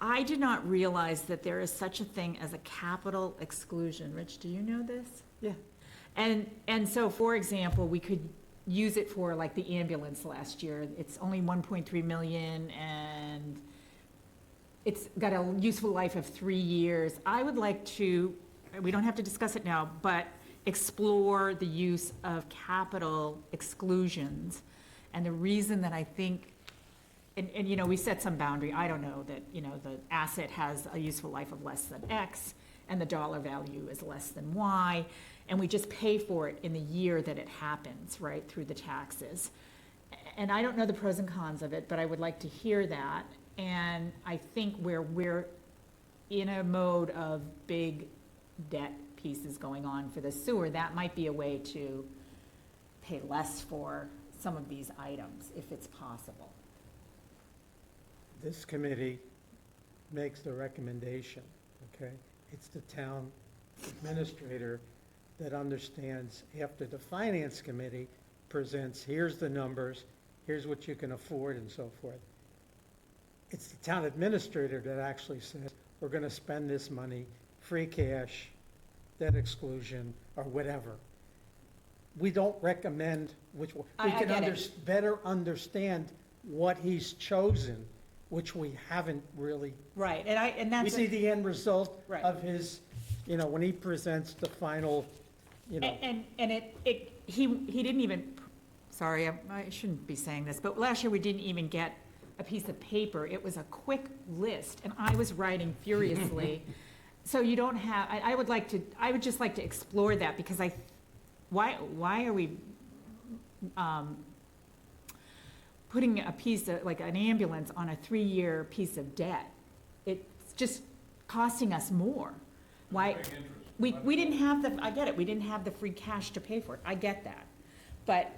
I did not realize that there is such a thing as a capital exclusion. Rich, do you know this? Yeah. And so, for example, we could use it for like the ambulance last year. It's only 1.3 million, and it's got a useful life of 3 years. I would like to, we don't have to discuss it now, but explore the use of capital exclusions. And the reason that I think, and we set some boundary, I don't know, that, the asset has a useful life of less than X, and the dollar value is less than Y, and we just pay for it in the year that it happens, right, through the taxes. And I don't know the pros and cons of it, but I would like to hear that. And I think where we're in a mode of big debt pieces going on for the sewer, that might be a way to pay less for some of these items, if it's possible. This committee makes the recommendation, okay? It's the town administrator that understands after the finance committee presents, here's the numbers, here's what you can afford and so forth. It's the town administrator that actually says, we're gonna spend this money, free cash, debt exclusion, or whatever. We don't recommend which one. We I can get it. better understand what he's chosen, which we haven't really. Right, and We that's, see the end result Right. of his, when he presents the final, and he didn't even, sorry, I shouldn't be saying this, but last year we didn't even get a piece of paper. It was a quick list, and I was writing furiously. So you don't have, I would just like to explore that, because why are we putting a piece of, like an ambulance on a 3-year piece of debt? It's just costing us more. Why? Big interest. We didn't have I get it, we didn't have the free cash to pay for it, I get that. But,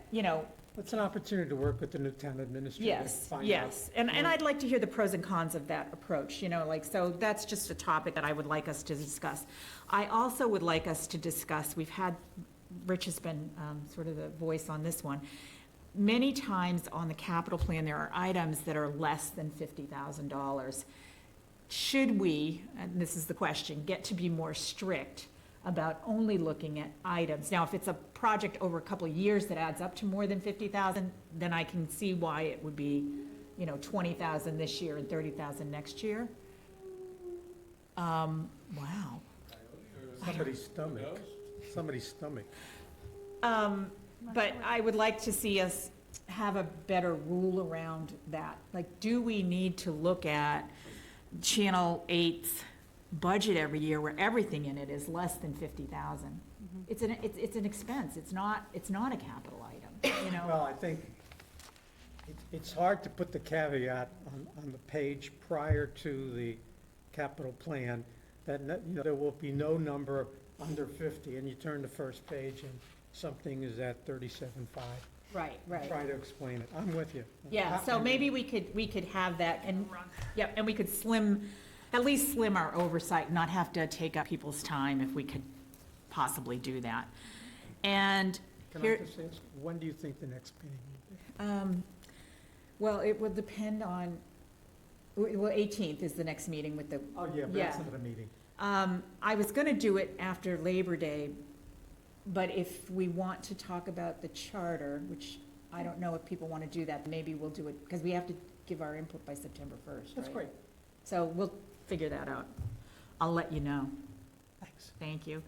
it's an opportunity to work with the new town administrator. to yes, find out. yes, and I'd like to hear the pros and cons of that approach, so that's just a topic that I would like us to discuss. I also would like us to discuss, Rich has been sort of the voice on this one. Many times on the capital plan, there are items that are less than $50,000. Should we, and this is the question, get to be more strict about only looking at items? Now, if it's a project over a couple of years that adds up to more than 50,000, then I can see why it would be, 20,000 this year and 30,000 next year. Wow. Somebody's stomach. But I would like to see us have a better rule around that. Like, do we need to look at Channel 8's budget every year where everything in it is less than 50,000? It's an expense, it's not a capital item, Well, I think it's hard to put the caveat on the page prior to the capital plan that, there will be no number under 50, and you turn the first page and something is at 37.5. Right, right. Try to explain it. I'm with you. Yeah, so maybe we could have that, and, yep, and we could at least slim our oversight, not have to take up people's time if we could possibly do that. And Can here, I just ask, when do you think the next meeting will be? well, it will depend on, well, 18th is the next meeting with the, Oh, yeah, but Yeah. that's not a meeting. I was gonna do it after Labor Day, but if we want to talk about the charter, which I don't know if people want to do that, maybe we'll do it, because we have to give our input by September 1st, That's right? great, So we'll figure that out. I'll let you know. thanks. Thank you.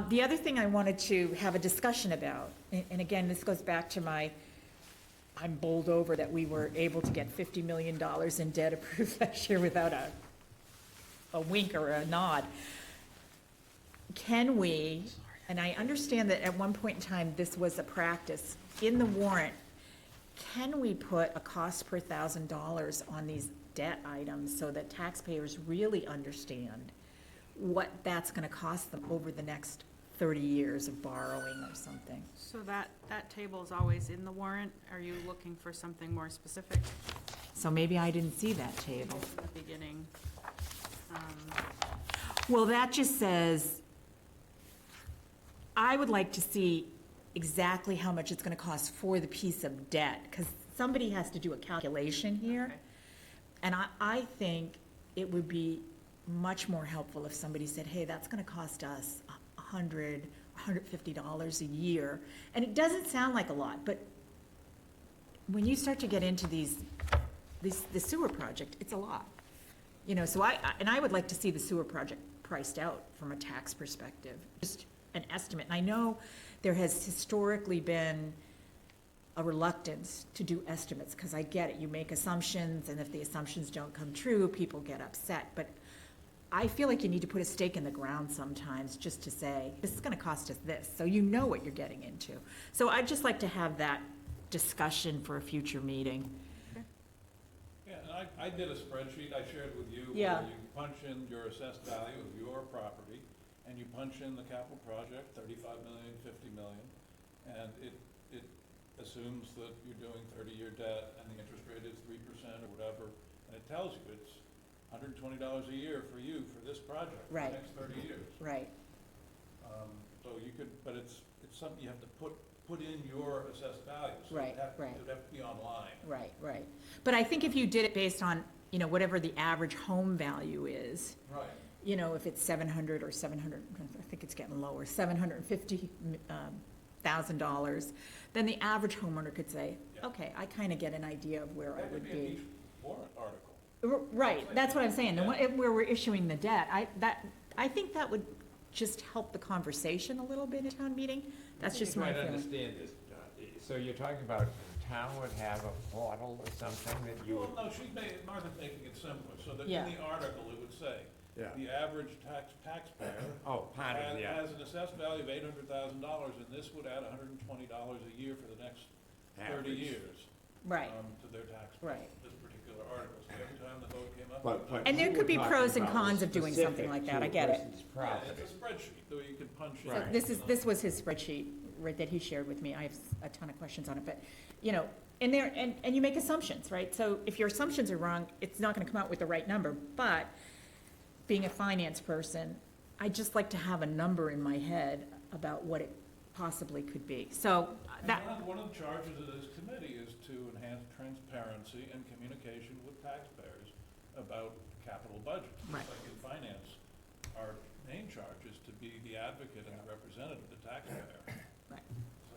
The other thing I wanted to have a discussion about, and again, this goes back to I'm bowled over that we were able to get $50 million in debt approved last year without a wink or a nod. Can we, and I understand that at one point in time, this was a practice, in the warrant, can we put a cost per $1,000 on these debt items so that taxpayers really understand what that's gonna cost them over the next 30 years of borrowing or something? So that table is always in the warrant. Are you looking for something more specific? So maybe I didn't see that table. At the beginning. Well, that just says, I would like to see exactly how much it's gonna cost for the piece of debt, because somebody has to do a calculation here. Okay. And I think it would be much more helpful if somebody said, hey, that's gonna cost us $100, $150 a year. And it doesn't sound like a lot, but when you start to get into the sewer project, it's a lot. You know, so I would like to see the sewer project priced out from a tax perspective, just an estimate. And I know there has historically been a reluctance to do estimates, because I get it, you make assumptions, and if the assumptions don't come true, people get upset. But I feel like you need to put a stake in the ground sometimes, just to say, this is gonna cost us this, so you know what you're getting into. So I'd just like to have that discussion for a future meeting. Yeah, and I did a spreadsheet I shared with you. Yeah. Where you punch in your assessed value of your property, and you punch in the capital project, 35 million, 50 million, and it assumes that you're doing 30-year debt, and the interest rate is 3% or whatever, and it tells you it's $120 a year for you for this project for Right. the next 30 years. Right. So you could, but it's something you have to put in your assessed value. So Right, right. It would have to be online. Right, right. But I think if you did it based on, you know, whatever the average home value is, Right. you know, if it's 700 or 700, I think it's getting lower, $750,000, then the average homeowner could say, Yeah. okay, I kind of get an idea of where I That could would be in be. each warrant article. Right, that's what I'm saying, where we're issuing the debt, I think that would just help the conversation a little bit at town meeting. That's just my I feeling. understand this. So you're talking about the town would have a portal or something that you Well, would, no, Martha's making it simpler, so that Yeah. in the article, it would say, yeah, the average taxpayer oh, part of, yeah. has an assessed value of $800,000, and this would add $120 a year for the next 30 average. years. Right, To their tax, right. this particular article, so every time the vote came up. But And there you could were be talking pros and about cons of doing something specific like that, to I a get it. person's Yeah, property. it's a spreadsheet, so you can punch in. So Right. this was his spreadsheet, right, that he shared with me. I have a ton of questions on it, but, you know, and you make assumptions, right? So if your assumptions are wrong, it's not gonna come out with the right number, but being a finance person, I just like to have a number in my head about what it possibly could be. So And that, one of the charges of this committee is to enhance transparency and communication with taxpayers about capital budgets. Right. Just like in finance, our main charge is to be the advocate and the representative of the taxpayer. Right. So,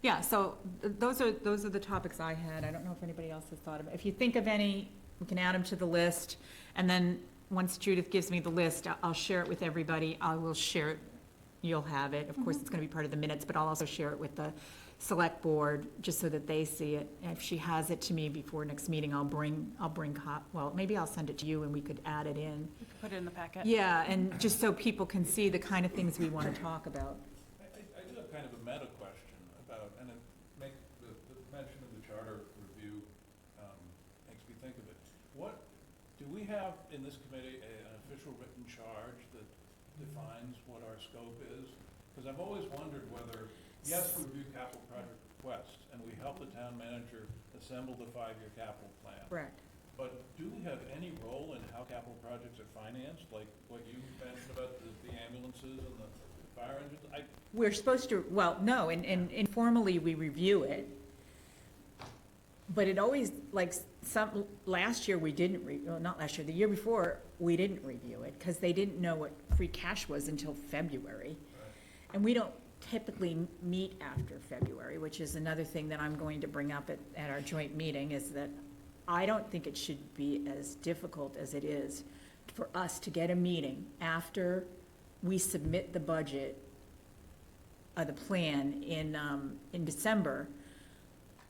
yeah, so those are the topics I had. I don't know if anybody else has thought of it. If you think of any, we can add them to the list. And then, once Judith gives me the list, I'll share it with everybody. I will share it, you'll have it. Of course, it's gonna be part of the minutes, but I'll also share it with the select board, just so that they see it. And if she has it to me before next meeting, I'll bring well, maybe I'll send it to you and we could add it in. You can put it in the packet. Yeah, and just so people can see the kind of things we wanna talk about. I do have kind of a meta question about, and it makes, the mention of the charter review, makes me think of it. What, do we have in this committee an official written charge that defines what our scope is? Because I've always wondered whether, yes, we review capital project requests, and we help the town manager assemble the 5-year capital plan. Correct. But do we have any role in how capital projects are financed, like what you mentioned about the ambulances and the fire engines? We're supposed to, well, no, and informally, we review it. But it always, like, last year, we didn't, well, not last year, the year before, we didn't review it, because they didn't know what free cash was until February. And we don't typically meet after February, which is another thing that I'm going to bring up at our joint meeting, is that I don't think it should be as difficult as it is for us to get a meeting after we submit the budget, the plan in December.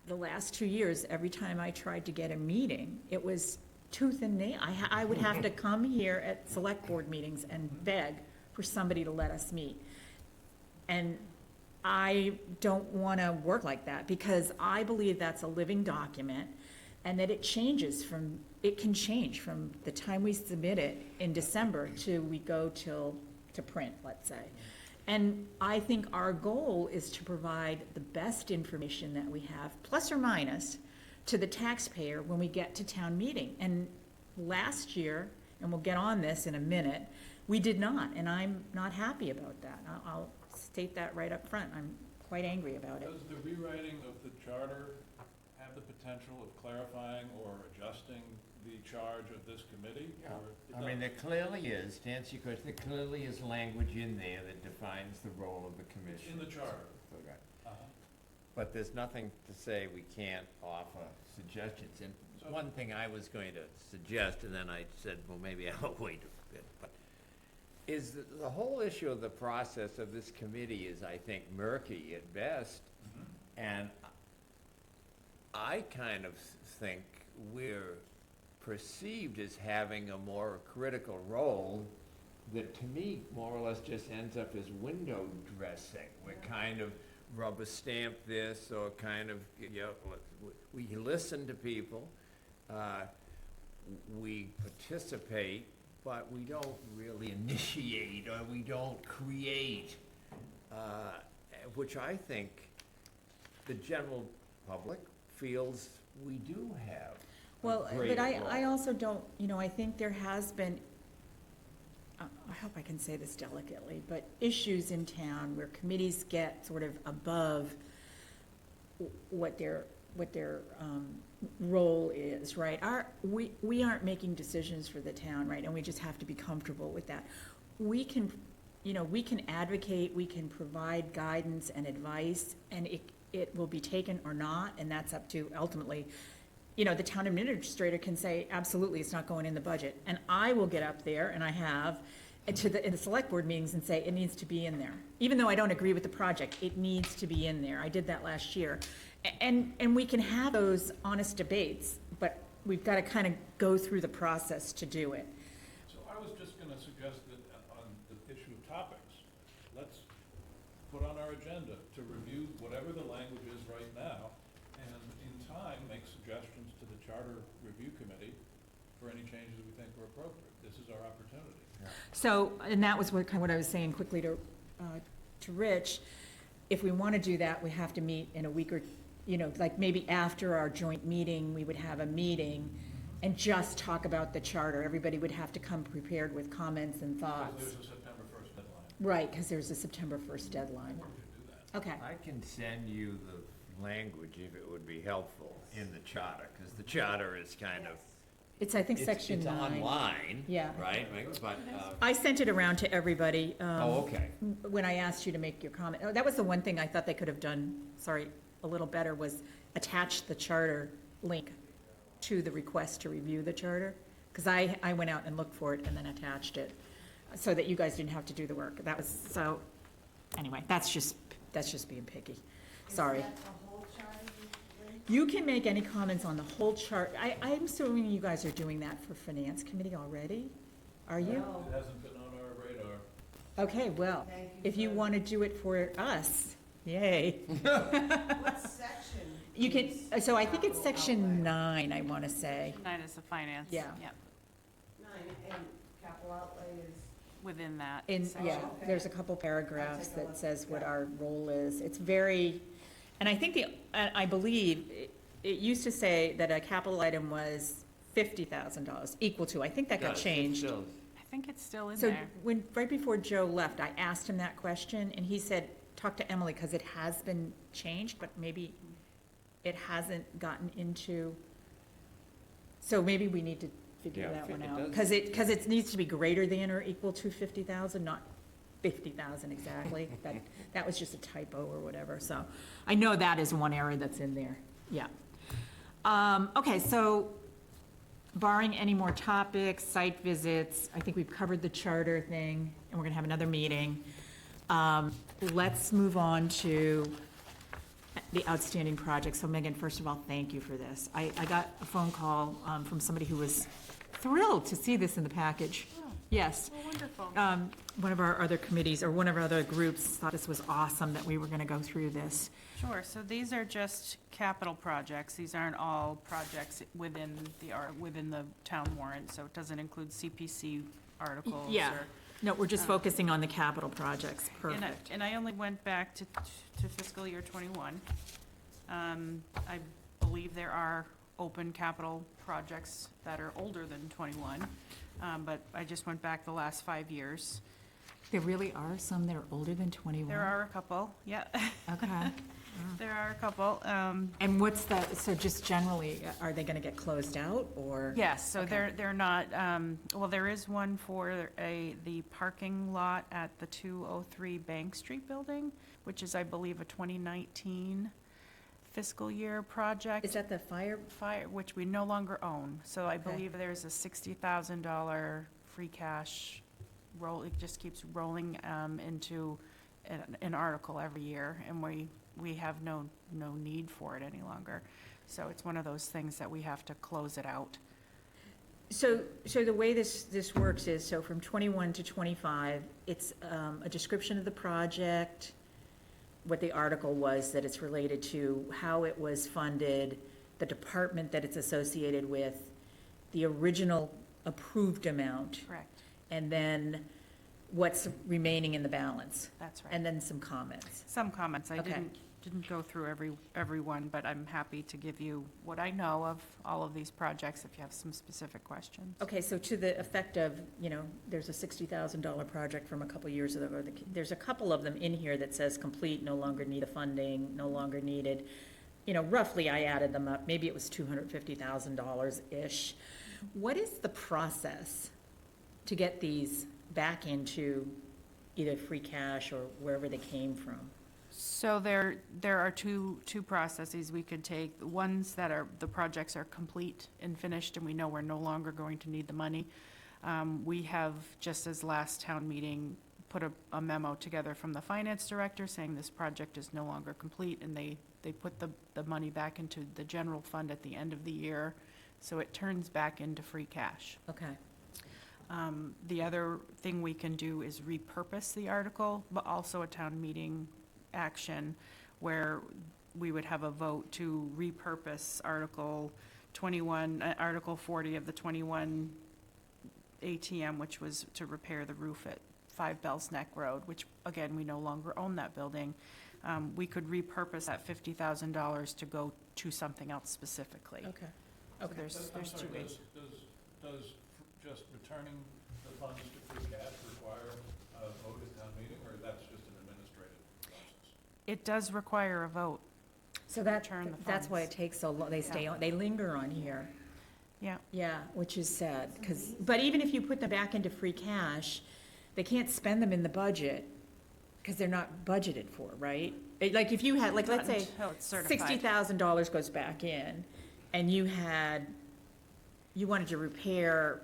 The last 2 years, every time I tried to get a meeting, it was tooth and nail. I would have to come here at select board meetings and beg for somebody to let us meet. And I don't want to work like that, because I believe that's a living document, and that it can change from the time we submit it in December to we go to print, let's say. And I think our goal is to provide the best information that we have, plus or minus, to the taxpayer when we get to town meeting. And last year, and we'll get on this in a minute, we did not, and I'm not happy about that. I'll state that right up front. I'm quite angry about it. Does the rewriting of the charter have the potential of clarifying or adjusting the charge of this committee? Yeah. Or it I mean, doesn't? there clearly is, to answer your question, there clearly is language in there that defines the role of the commission. In the charter. Okay. Uh-huh. But there's nothing to say we can't offer suggestions. And So- one thing I was going to suggest, and then I said, well, maybe I'll wait a bit, but is that the whole issue of the process of this committee is, I think, murky at best. Mhm. And I kind of think we're perceived as having a more critical role that, to me, more or less just ends up as window dressing. We're kind of rubber stamp this, or kind of, you know, we listen to people, we participate, but we don't really initiate, or we don't create, which I think the general public feels we do have. Well, but greater I role. also don't, I think there has been, I hope I can say this delicately, but issues in town where committees get sort of above what their role is, right? We aren't making decisions for the town, right, and we just have to be comfortable with that. We can, we can advocate, we can provide guidance and advice, and it will be taken or not, and that's up to ultimately, the town administrator can say, absolutely, it's not going in the budget. And I will get up there, and I have, in the select board meetings and say, it needs to be in there. Even though I don't agree with the project, it needs to be in there. I did that last year. And we can have those honest debates, but we've got to kind of go through the process to do it. So I was just gonna suggest that on the issue of topics, let's put on our agenda to review whatever the language is right now, and in time, make suggestions to the Charter Review Committee for any changes we think are appropriate. This is our opportunity. So, and that was what I was saying quickly to Rich. If we want to do that, we have to meet in a week or, like maybe after our joint meeting, we would have a meeting and just talk about the charter. Everybody would have to come prepared with comments and Because thoughts. there's a September 1st deadline. Right, because there's a September 1st deadline. We should do that. Okay. I can send you the language if it would be helpful in the charter, because the charter is kind of. It's, I think, section 9. It's online. Yeah. Right, but, I sent it around to everybody. okay. When I asked you to make your comment. Oh, that was the one thing I thought they could have done, a little better, was attach the charter link to the request to review the charter. Because I went out and looked for it and then attached it, so that you guys didn't have to do the work. That was, so, anyway, that's just being picky. Sorry. Is that the whole charter link? You can make any comments on the whole chart. I'm assuming you guys are doing that for Finance Committee already? Are you? No. It hasn't been on our radar. Okay, well, Thank you if you for- want to do it for us, yay. What section? You can, is so I think it's capital section outlay? 9, I want to say. 9 is the finance. Yeah. Yep, 9, and capital outlay is, within that In, section. yeah, Okay. there's a couple paragraphs I'll take a that look. says what Yeah. our role is. It's very, and I think I believe, it used to say that a capital item was $50,000, equal to, I think that got changed. I think it's still in So there. when, right before Joe left, I asked him that question, and he said, talk to Emily, because it has been changed, but maybe it hasn't gotten into, so maybe we need to figure Yeah, that one it out. does. Because it needs to be greater than or equal to 50,000, not 50,000 exactly. That was just a typo or whatever, so I know that is one error that's in there, yeah. Okay, so barring any more topics, site visits, I think we've covered the charter thing, and we're gonna have another meeting. Let's move on to the outstanding projects. So Megan, first of all, thank you for this. I got a phone call from somebody who was thrilled to see this in the package. Yes. Oh, wonderful. One of our other committees, or one of our other groups, thought this was awesome that we were gonna go through this. Sure, so these are just capital projects. These aren't all projects within the town warrant, so it doesn't include CPC articles Yeah. or. No, we're just focusing on the capital projects. Perfect. And I only went back to fiscal year '21. I believe there are open capital projects that are older than '21, but I just went back the last 5 years. There really are some that are older than 21? There are a couple, yeah, Okay. there are a couple. And what's that, so just generally, are they gonna get closed out, or? Yes, so Okay. they're not, well, there is one for the parking lot at the 203 Bank Street building, which is, I believe, a 2019 fiscal year project. Is that the fire? Which we no longer own. So I Okay. believe there's a $60,000 free cash roll, it just keeps rolling into an article every year, and we have no need for it any longer. So it's one of those things that we have to close it out. So the way this works is, so from 21 to 25, it's a description of the project, what the article was that it's related to, how it was funded, the department that it's associated with, the original approved amount, Correct, and then what's remaining in the balance, that's right. and then some comments. Some comments, I Okay. didn't go through every one, but I'm happy to give you what I know of all of these projects if you have some specific questions. Okay, so to the effect of, there's a $60,000 project from a couple years ago. There's a couple of them in here that says complete, no longer need the funding, no longer needed. Roughly I added them up, maybe it was $250,000-ish. What is the process to get these back into either free cash or wherever they came from? So there are two processes we could take. The ones that are, the projects are complete and finished, and we know we're no longer going to need the money. We have, just as last town meeting, put a memo together from the finance director saying this project is no longer complete, and they put the money back into the general fund at the end of the year, so it turns back into free cash. Okay, The other thing we can do is repurpose the article, but also a town meeting action where we would have a vote to repurpose Article 21, Article 40 of the 21 ATM, which was to repair the roof at 5 Bells Neck Road, which, again, we no longer own that building. We could repurpose that $50,000 to go to something else specifically. okay. So Okay. there's I'm two sorry, ways. does just returning the funds to free cash require a vote at town meeting, or that's just an administrative process? It does require a vote. So that's why it funds. takes so long, they stay Yeah. on, they linger on here. Yeah. Yeah, which is sad, but even if you put them back into free cash, they can't spend them in the budget, because they're not budgeted for, right? Like, if you had, like, let's say, Until it's certified. $60,000 goes back in, and you wanted to repair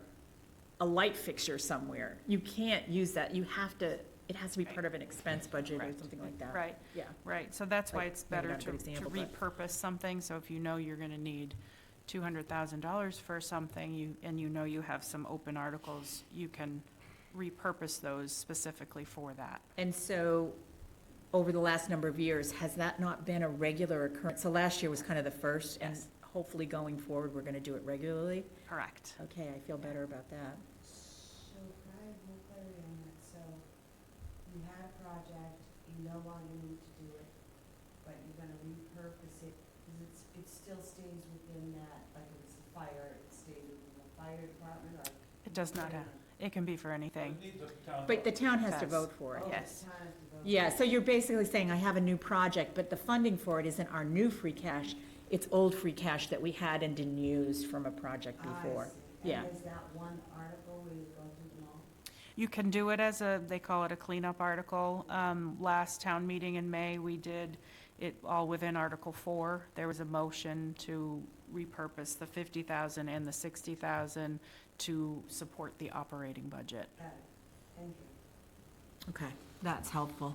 a light fixture somewhere, you can't use that, it has to be part of an expense budget or Correct. something like that. Right, Yeah, right, so that's why Like, it's maybe better not a to good example, but- repurpose something, so if you know you're gonna need $200,000 for something, and you know you have some open articles, you can repurpose those specifically for that. and so, over the last number of years, has that not been a regular occurrence? So last year was kind of the first, and Yes. hopefully going forward, we're gonna do it regularly? Correct. Okay, I feel better about that. So can I have more clarity on that? So you had a project, you no longer need to do it, but you're gonna repurpose it, because it still stays within that, like if it's a fire, it stays within the fire department, or? It does not have, It can be for anything. It needs a town But the vote. town has to Yes. vote for it. Oh, Yes. the time to vote. Yeah, so you're basically saying, I have a new project, but the funding for it isn't our new free cash, it's old free cash that we had and didn't use from a project I before. see. Yeah. And is that one article where you go through them all? You can do it as they call it a cleanup article. Last town meeting in May, we did it all within Article 4. There was a motion to repurpose the 50,000 and the 60,000 to support the operating budget. Got it. Thank you. Okay, that's helpful.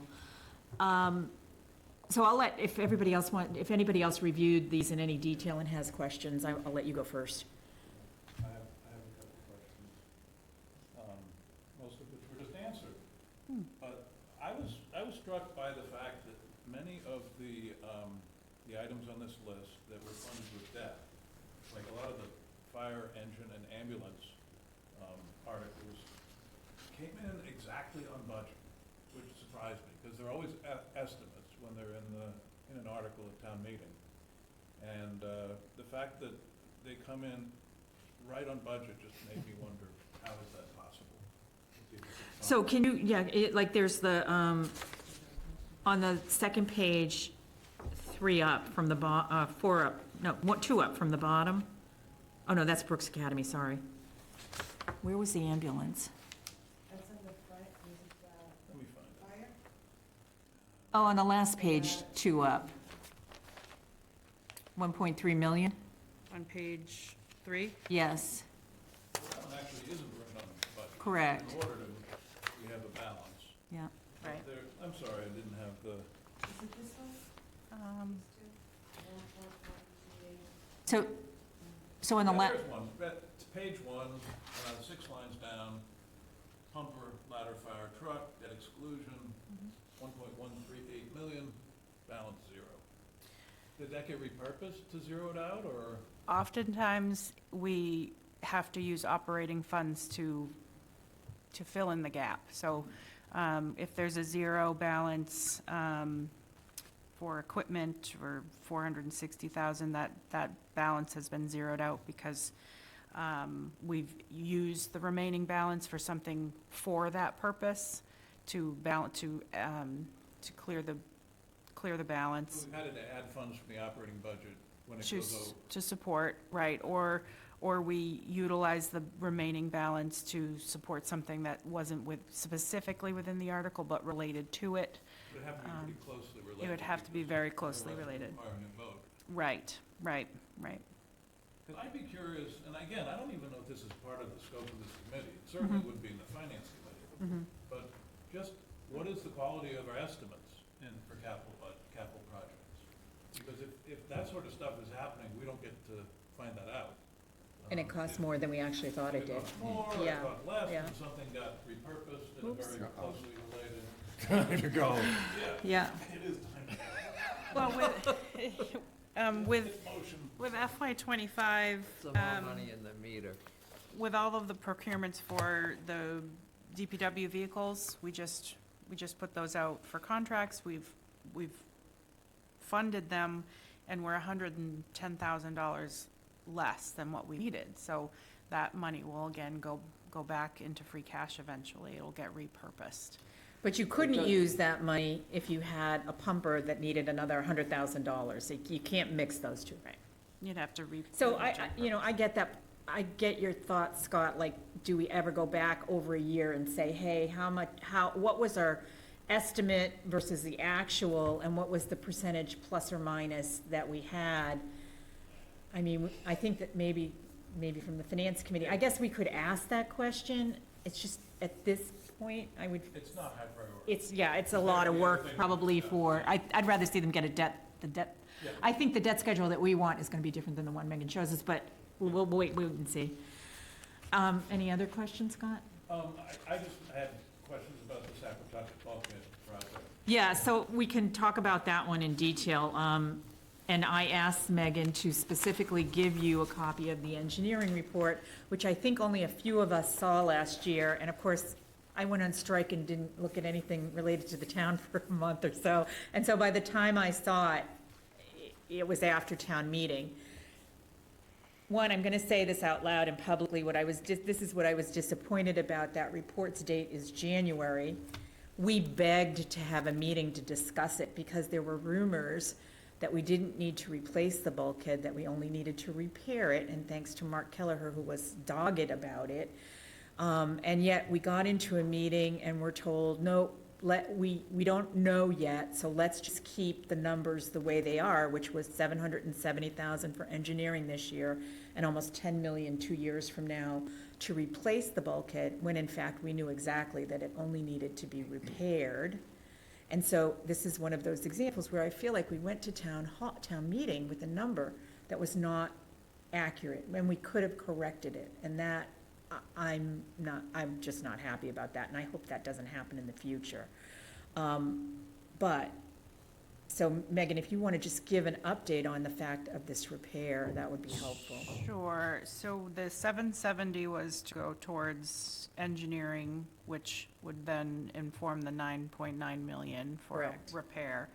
So I'll let, if anybody else reviewed these in any detail and has questions, I'll let you go first. I have a couple of questions, most of which were just answered. But I was struck by the fact that many of the items on this list that were funded with debt, like a lot of the fire engine and ambulance articles, came in exactly on budget, which surprised me, because they're always estimates when they're in an article at town meeting. And the fact that they come in right on budget just made me wonder, how is that possible? So can you, like there's the, on the second page, 3 up from the 4 up, no, 2 up from the bottom. Oh, no, that's Brooks Academy, sorry. Where was the ambulance? That's in the front, is it Let me find it. fire? Oh, on the last page, 2 up. 1.3 million? On page 3? Yes, That one actually isn't written on the budget. correct, In order to, we have a balance. yeah. Right. There, I'm sorry, I didn't have the, Is it this one? These two? 1, 4, 4, 3, 8. So on the yeah, left, there's one, it's page 1, 6 lines down, pumper, ladder, fire, truck, debt exclusion, 1.138 million, balance 0. Did that get repurposed to zero it out, or? Oftentimes, we have to use operating funds to fill in the gap. So if there's a zero balance for equipment or 460,000, that balance has been zeroed out because we've used the remaining balance for something for that purpose to clear the balance. We've had to add funds from the operating budget when it To, goes over. to support, right, or we utilize the remaining balance to support something that wasn't specifically within the article, but related to it. It would have to be pretty closely related. It would have to be because very closely otherwise it would related. require a new vote. Right. Because I'd be curious, and again, I don't even know if this is part of the scope of this committee. It certainly would be in the finance committee. But just what is the quality of our estimates for capital projects? Because if that sort of stuff is happening, we don't get to find that out. and it costs more than we actually thought it It did. costs more, or it Yeah, costs less, yeah. and something got repurposed in a Oops. very closely related. Time to go. Yeah, Yeah, it is time. Well, with It's motion. with FY '25, Some more money in the meter. with all of the procurements for the DPW vehicles, we just put those out for contracts. We've funded them, and we're $110,000 less than what we needed. So that money will again go back into free cash eventually. It'll get repurposed. but you couldn't use that money if you had a pumper that needed another $100,000. You can't mix those two. Right. You'd have to So I get that, I get your thoughts, Scott, like, do we ever go back over a year and say, hey, what was our estimate versus the actual, and what was the percentage plus or minus that we had? I mean, I think that maybe from the finance committee, I guess we could ask that question. It's just, at this point, It's not high priority. it's a lot of work probably I'd rather see them get the debt. Yeah. I think the debt schedule that we want is gonna be different than the one Megan shows us, but we'll wait and see. Any other questions, Scott? I had questions about the Saquatucket bulkhead project. Yeah, so we can talk about that one in detail. And I asked Megan to specifically give you a copy of the engineering report, which I think only a few of us saw last year. And of course, I went on strike and didn't look at anything related to the town for a month or so. And so by the time I saw it, it was after town meeting. one, I'm gonna say this out loud and publicly, this is what I was disappointed about, that report's date is January. We begged to have a meeting to discuss it because there were rumors that we didn't need to replace the bulkhead, that we only needed to repair it, and thanks to Mark Kelleher, who was dogged about it. And yet, we got into a meeting and we're told, no, we don't know yet, so let's just keep the numbers the way they are, which was 770,000 for engineering this year, and almost 10 million 2 years from now to replace the bulkhead, when in fact, we knew exactly that it only needed to be repaired. And so this is one of those examples where I feel like we went to town meeting with a number that was not accurate, and we could have corrected it, and that, I'm just not happy about that, and I hope that doesn't happen in the future. But, so Megan, if you want to just give an update on the fact of this repair, that would be helpful. Sure, so the 770 was to go towards engineering, which would then inform the 9.9 million for Correct. repair.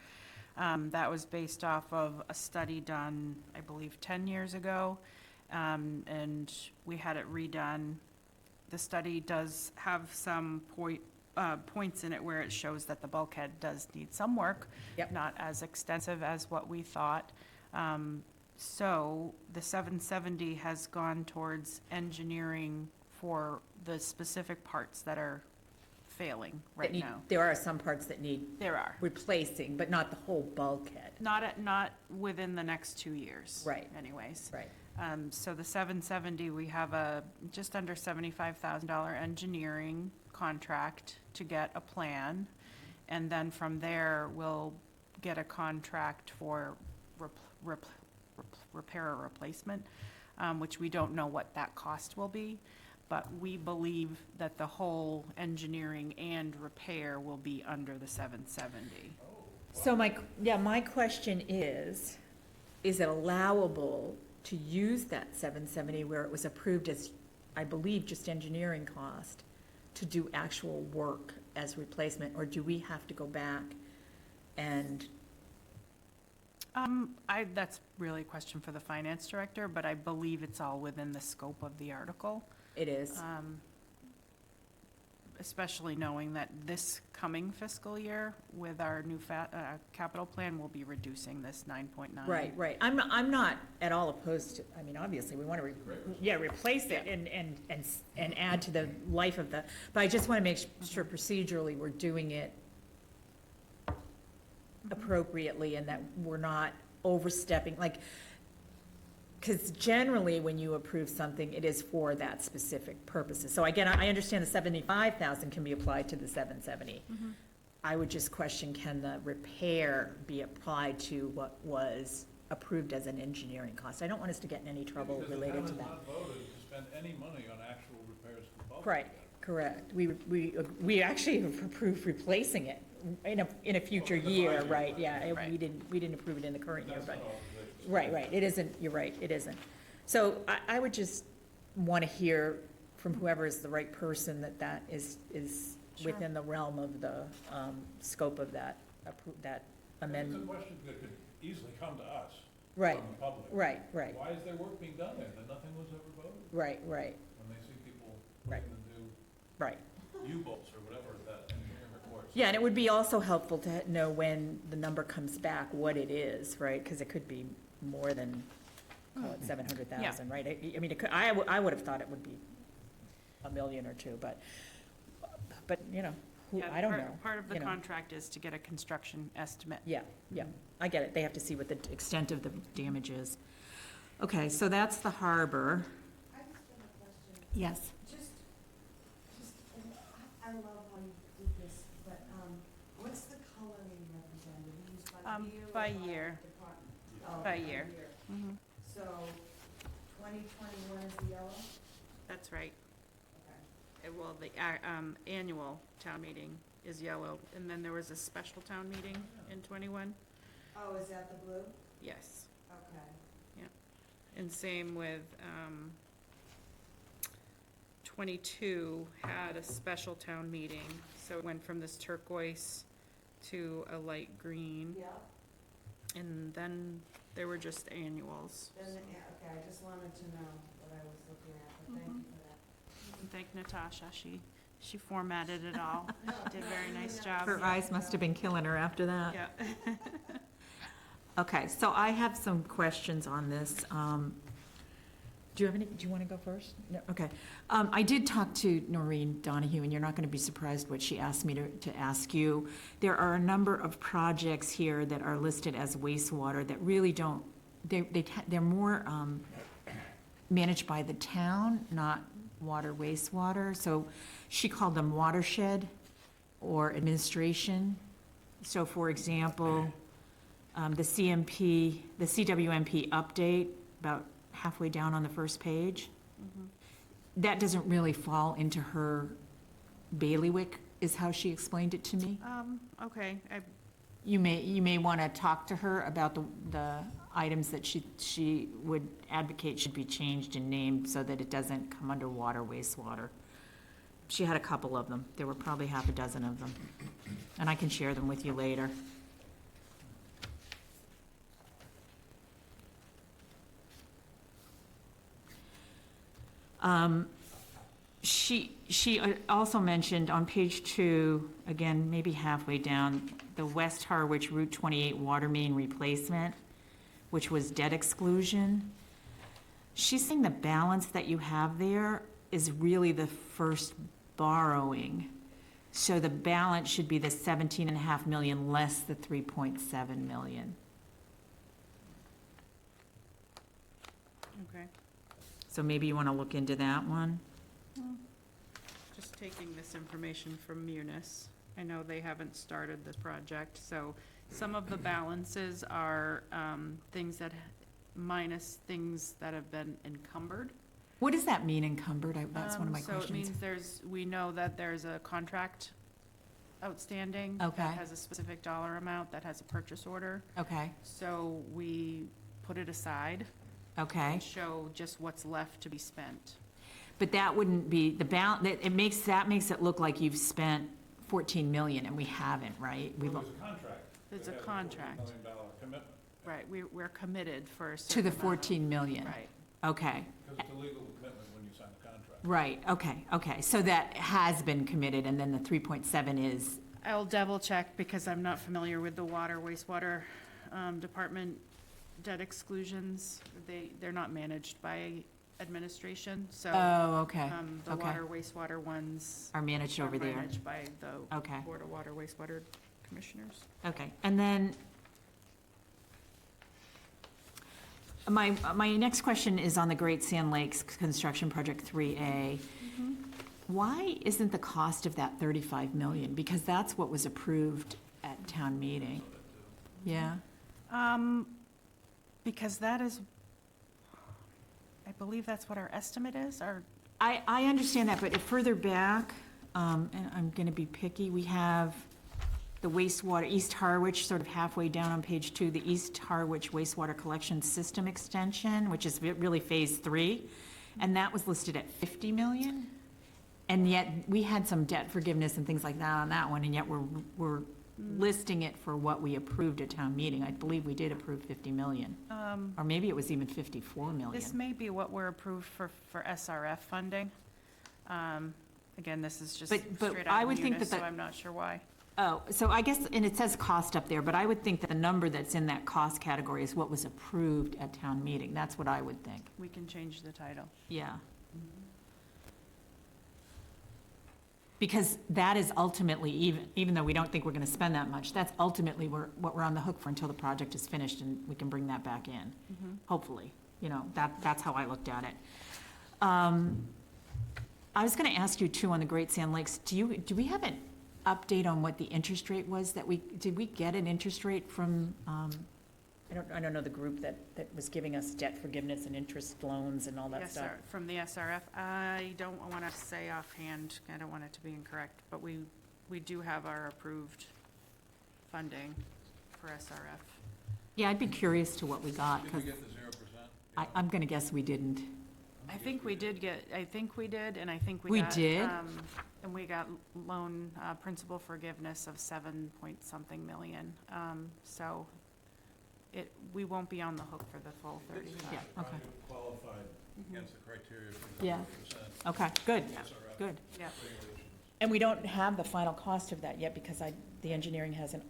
That was based off of a study done, I believe, 10 years ago, and we had it redone. The study does have some points in it where it shows that the bulkhead does need some work. Yep. Not as extensive as what we thought. So the 770 has gone towards engineering for the specific parts that are failing right now. There are some parts that need There are. replacing, but not the whole bulkhead. Not within the next 2 years. Right. Anyways. Right. So the 770, we have a just under $75,000 engineering contract to get a plan. And then from there, we'll get a contract for repair or replacement, which we don't know what that cost will be. But we believe that the whole engineering and repair will be under the 770. So my question is it allowable to use that 770 where it was approved as, I believe, just engineering cost, to do actual work as replacement, or do we have to go back and? That's really a question for the finance director, but I believe it's all within the scope of the article. It is. Especially knowing that this coming fiscal year with our new capital plan, we'll be reducing this 9.9. Right. I'm not at all opposed to, I mean, obviously, we want to, replace it and add to the life of the, but I just want to make sure procedurally we're doing it appropriately and that we're not overstepping, like, because generally, when you approve something, it is for that specific purposes. So again, I understand the 75,000 can be applied to the 770. Mm-hmm. I would just question, can the repair be applied to what was approved as an engineering cost? I don't want us to get in any trouble related to that. Because the town has not voted to spend any money on actual repairs to the bulkhead. Right, correct. We actually have approved replacing it in a future in the year, budget, right, yeah. Right. We didn't approve it in the current year, That's but. not authorization. Right, it isn't, you're right, it isn't. So I would just want to hear from whoever is the right person that is Sure. within the realm of the scope of that amendment. It's a question that could easily come to us Right, from the public. right. Why is there work being done there that nothing was ever voted? Right, When they see people Right. putting the new right. U-bolts or whatever that engineering reports. Yeah, and it would be also helpful to know when the number comes back, what it is, right? Because it could be more than, call it 700,000, right? I mean, I would have thought it would be $1 million or $2 million, but, Yeah, I don't know. Part of the you know. contract is to get a construction estimate. Yeah, I get it. They have to see what the extent of the damage is. Okay, so that's the harbor. I just have a question. Yes. I love how you did this, but, what's the coloring represented? We use by By year or year. department? Oh, By year. Mhm. So, 2021 is the yellow? That's right. Okay. Well, the annual town meeting is yellow, and then there was a special town meeting in '21. Oh, is that the blue? Yes. Okay. And same with '22 had a special town meeting, so it went from this turquoise to a light green. Yeah. And then there were just annuals. Then, yeah, okay, I just wanted to know what I was looking at, but thank you for that. And thank Natasha, she formatted it all, did a very nice job. Her eyes must have been killing her after that. Yeah. Okay, so I have some questions on this. Do you have any, do you want to go first? No, okay. I did talk to Noreen Donahue, and you're not going to be surprised what she asked me to ask you. There are a number of projects here that are listed as wastewater that really don't, they're more managed by the town, not water wastewater. So she called them watershed or administration. So for example, the CWMP update, about halfway down on the first page, that doesn't really fall into her bailiwick, is how she explained it to me. Okay, You may want to talk to her about the items that she would advocate should be changed in name so that it doesn't come under water wastewater. She had a couple of them. There were probably half a dozen of them. And I can share them with you later. She also mentioned on page 2, again, maybe halfway down, the West Harwich Route 28 water main replacement, which was debt exclusion. She's saying the balance that you have there is really the first borrowing. So the balance should be the 17.5 million less the 3.7 million. okay. So maybe you want to look into that one? Just taking this information from Munis. I know they haven't started this project, so some of the balances are things that, minus things that have been encumbered. What does that mean, encumbered? That's one of my So it questions. means we know that there's a contract outstanding. Okay. That has a specific dollar amount, that has a purchase order. Okay, So we put it aside okay. and show just what's left to be spent. But that wouldn't be, the balance, that makes it look like you've spent 14 million, and we haven't, right? Well, We've there's a contract. There's a They have contract. $14 million commitment. Right, we're committed for a To certain the amount. 14 million? Right. Okay, Because it's a legal commitment when you sign the contract. right, okay. So that has been committed, and then the 3.7 is, I'll double check because I'm not familiar with the water wastewater department debt exclusions. They're not managed by administration, so oh, okay, the okay. water wastewater ones Are managed are over there. managed by the Okay, Board of Water Wastewater Commissioners. okay. And then, my next question is on the Great Sand Lakes Construction Project 3A. Why isn't the cost of that 35 million? Because that's what was approved at town meeting. Yeah, Because that is, I believe that's what our estimate is, or, I understand that, but further back, and I'm gonna be picky, we have the wastewater, East Harwich, sort of halfway down on page 2, the East Harwich wastewater collection system extension, which is really phase 3, and that was listed at 50 million. And yet, we had some debt forgiveness and things like that on that one, and yet we're listing it for what we approved at town meeting. I believe we did approve 50 million, or maybe it was even 54 this million. may be what we're approved for SRF funding. Again, this is just But straight I out would of think Munis, that so the- I'm not sure why. Oh, so I guess, and it says cost up there, but I would think that the number that's in that cost category is what was approved at town meeting. That's what I would think. We can change the title. Yeah. Because that is ultimately, even though we don't think we're gonna spend that much, that's ultimately what we're on the hook for until the project is finished and we can bring that back in, hopefully. You know, that's how I looked at it. I was gonna ask you too, on the Great Sand Lakes, do we have an update on what the interest rate was did we get an interest rate from, I don't know the group that was giving us debt forgiveness and interest loans and all that stuff? From the SRF, I don't want to say offhand, I don't want it to be incorrect, but we do have our approved funding for SRF. Yeah, I'd be curious to what we got, Did we 'cause get the 0%? I'm gonna guess we didn't. I think we did, and I think we We got. did? And we got loan principal forgiveness of 7 point something million. So we won't be on the hook for the full This 35. Yeah, okay. trying to qualify Mhm. against the criteria for Yeah. 50% Okay, good, SRF good. Yeah. regulations. And we don't have the final cost of that yet because the engineering hasn't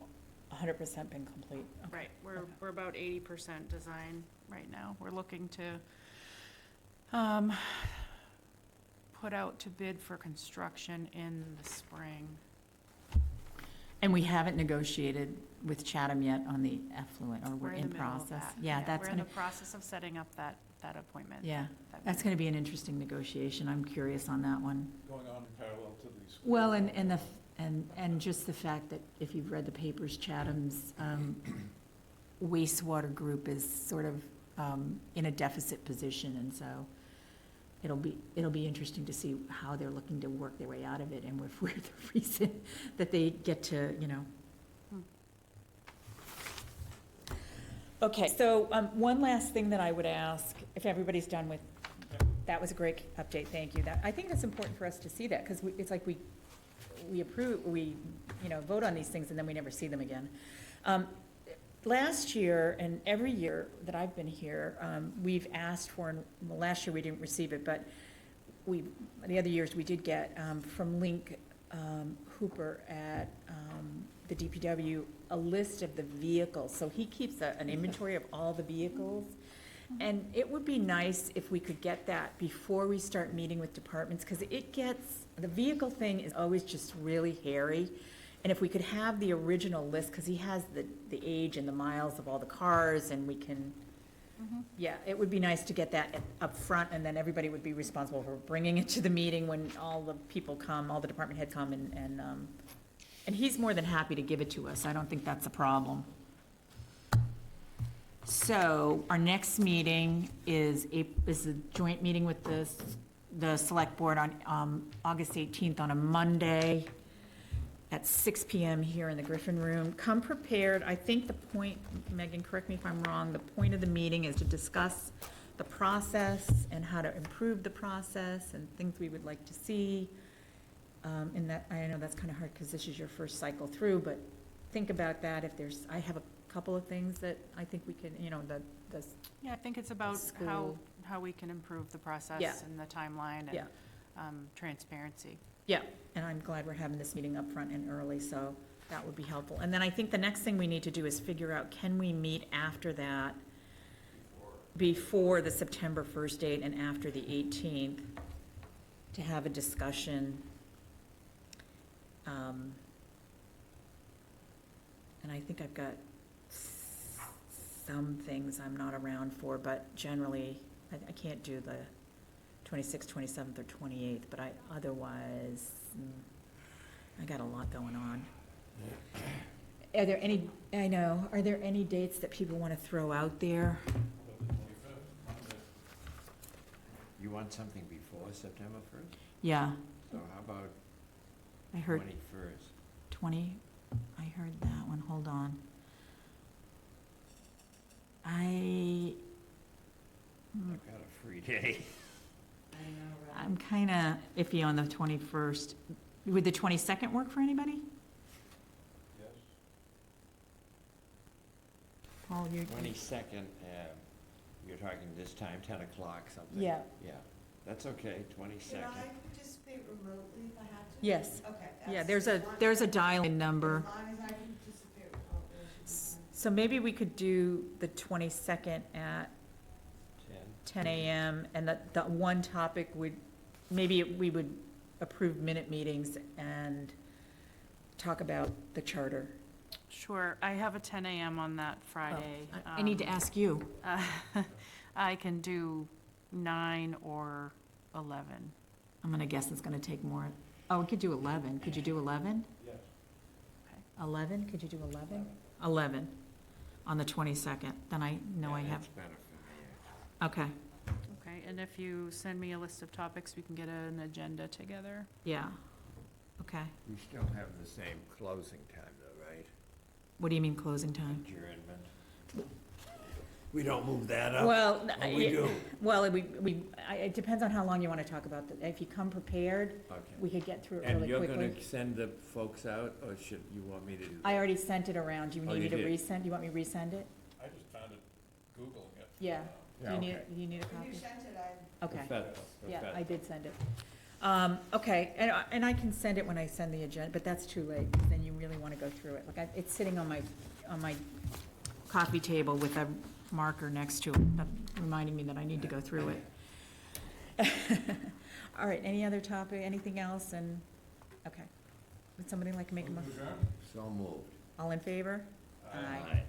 100% been complete. Okay. Right, Okay. we're about 80% design right now. We're looking to put out to bid for construction in the spring. And we haven't negotiated with Chatham yet on the effluent, or we're We're in the middle of process. that. Yeah, that's We're in the gonna, process of setting up that appointment. yeah, that that's meeting. gonna be an interesting negotiation. I'm curious on that one. Going on in parallel to these. Well, and just the fact that if you've read the papers, Chatham's wastewater group is sort of in a deficit position, and so it'll be interesting to see how they're looking to work their way out of it, and if we're the reason that they get to, you know. Okay, so one last thing that I would ask, if everybody's done with, that was a great update, thank you. I think it's important for us to see that, because it's like we approve, we, vote on these things and then we never see them again. Last year, and every year that I've been here, we've asked for, and well, last year we didn't receive it, but the other years we did get, from Link Hooper at the DPW, a list of the vehicles. So he keeps an inventory of all the vehicles. And it would be nice if we could get that before we start meeting with departments, because the vehicle thing is always just really hairy. And if we could have the original list, because he has the age and the miles of all the cars, and we can, yeah, it would be nice to get that up front, and then everybody would be responsible for bringing it to the meeting when all the people come, all the department heads come, and he's more than happy to give it to us. I don't think that's a problem. So our next meeting is a joint meeting with the select board on August 18th on a Monday at 6 PM here in the Griffin Room. Come prepared. I think the point, Megan, correct me if I'm wrong, the point of the meeting is to discuss the process and how to improve the process and things we would like to see. And that, I know that's kind of hard because this is your first cycle through, but think about that. I have a couple of things that I think we can, Yeah, I think it's about School. how we can improve the process Yeah. and the timeline Yeah. and transparency. yeah, and I'm glad we're having this meeting up front and early, so that would be helpful. And then I think the next thing we need to do is figure out, can we meet after that, before the September 1st date and after the 18th, to have a discussion? And I think I've got some things I'm not around for, but generally, I can't do the 26th, 27th, or 28th, but otherwise, I got a lot going on. Are there any dates that people want to throw out there? About the 25th, Monday. You want something before September 1st? Yeah, So how about I heard 21st? 20, I heard that one, hold on. I've got a free day. I'm kind of iffy on the 21st. Would the 22nd work for anybody? Yes. Paul, you? 22nd, you're talking this time, 10 o'clock, something? Yeah. Yeah, that's okay, 22nd. Can I participate remotely if I have to? Yes. Okay. Yeah, that's- there's a dial-in number. As long as I can participate remotely, I should be fine. So maybe we could do the 22nd at 10 a.m., and the one topic maybe we would approve minute meetings and talk about the charter. Sure, I have a 10 AM on that Friday. Oh, I need to ask you. I can do 9 or 11. I'm gonna guess it's gonna take more. Oh, we could do 11. Could you do 11? Yes. 11, could you do 11? 11 on the 22nd, then I know I Yeah, have, that's better for me. okay, Okay, and if you send me a list of topics, we can get an agenda together. yeah, okay. We still have the same closing time though, right? What do you mean closing time? Adjournment. We don't move that up? Well, Oh, we do? well, it depends on how long you want to talk about it. If you come prepared, we Okay. could get through it And really you're quickly. gonna send the folks out, or should you want me to do that? I already sent it around. Do you Oh, need me you to did? resend? Do you want me to resend it? I just found Yeah. Do Yeah, you need, okay. do you need a If you copy? sent it, I, Okay. The Yeah, fed- I did send it. Okay, and I can send it when I send the agenda, but that's too late, 'cause then you really wanna go through it. Like, it's sitting on my coffee table with a marker next to it, reminding me that I need to go through it. All right, any other topic, anything else, and, okay. Would somebody like to make a Move motion? to adjourn? So moved. All in favor? Aye. Thank you.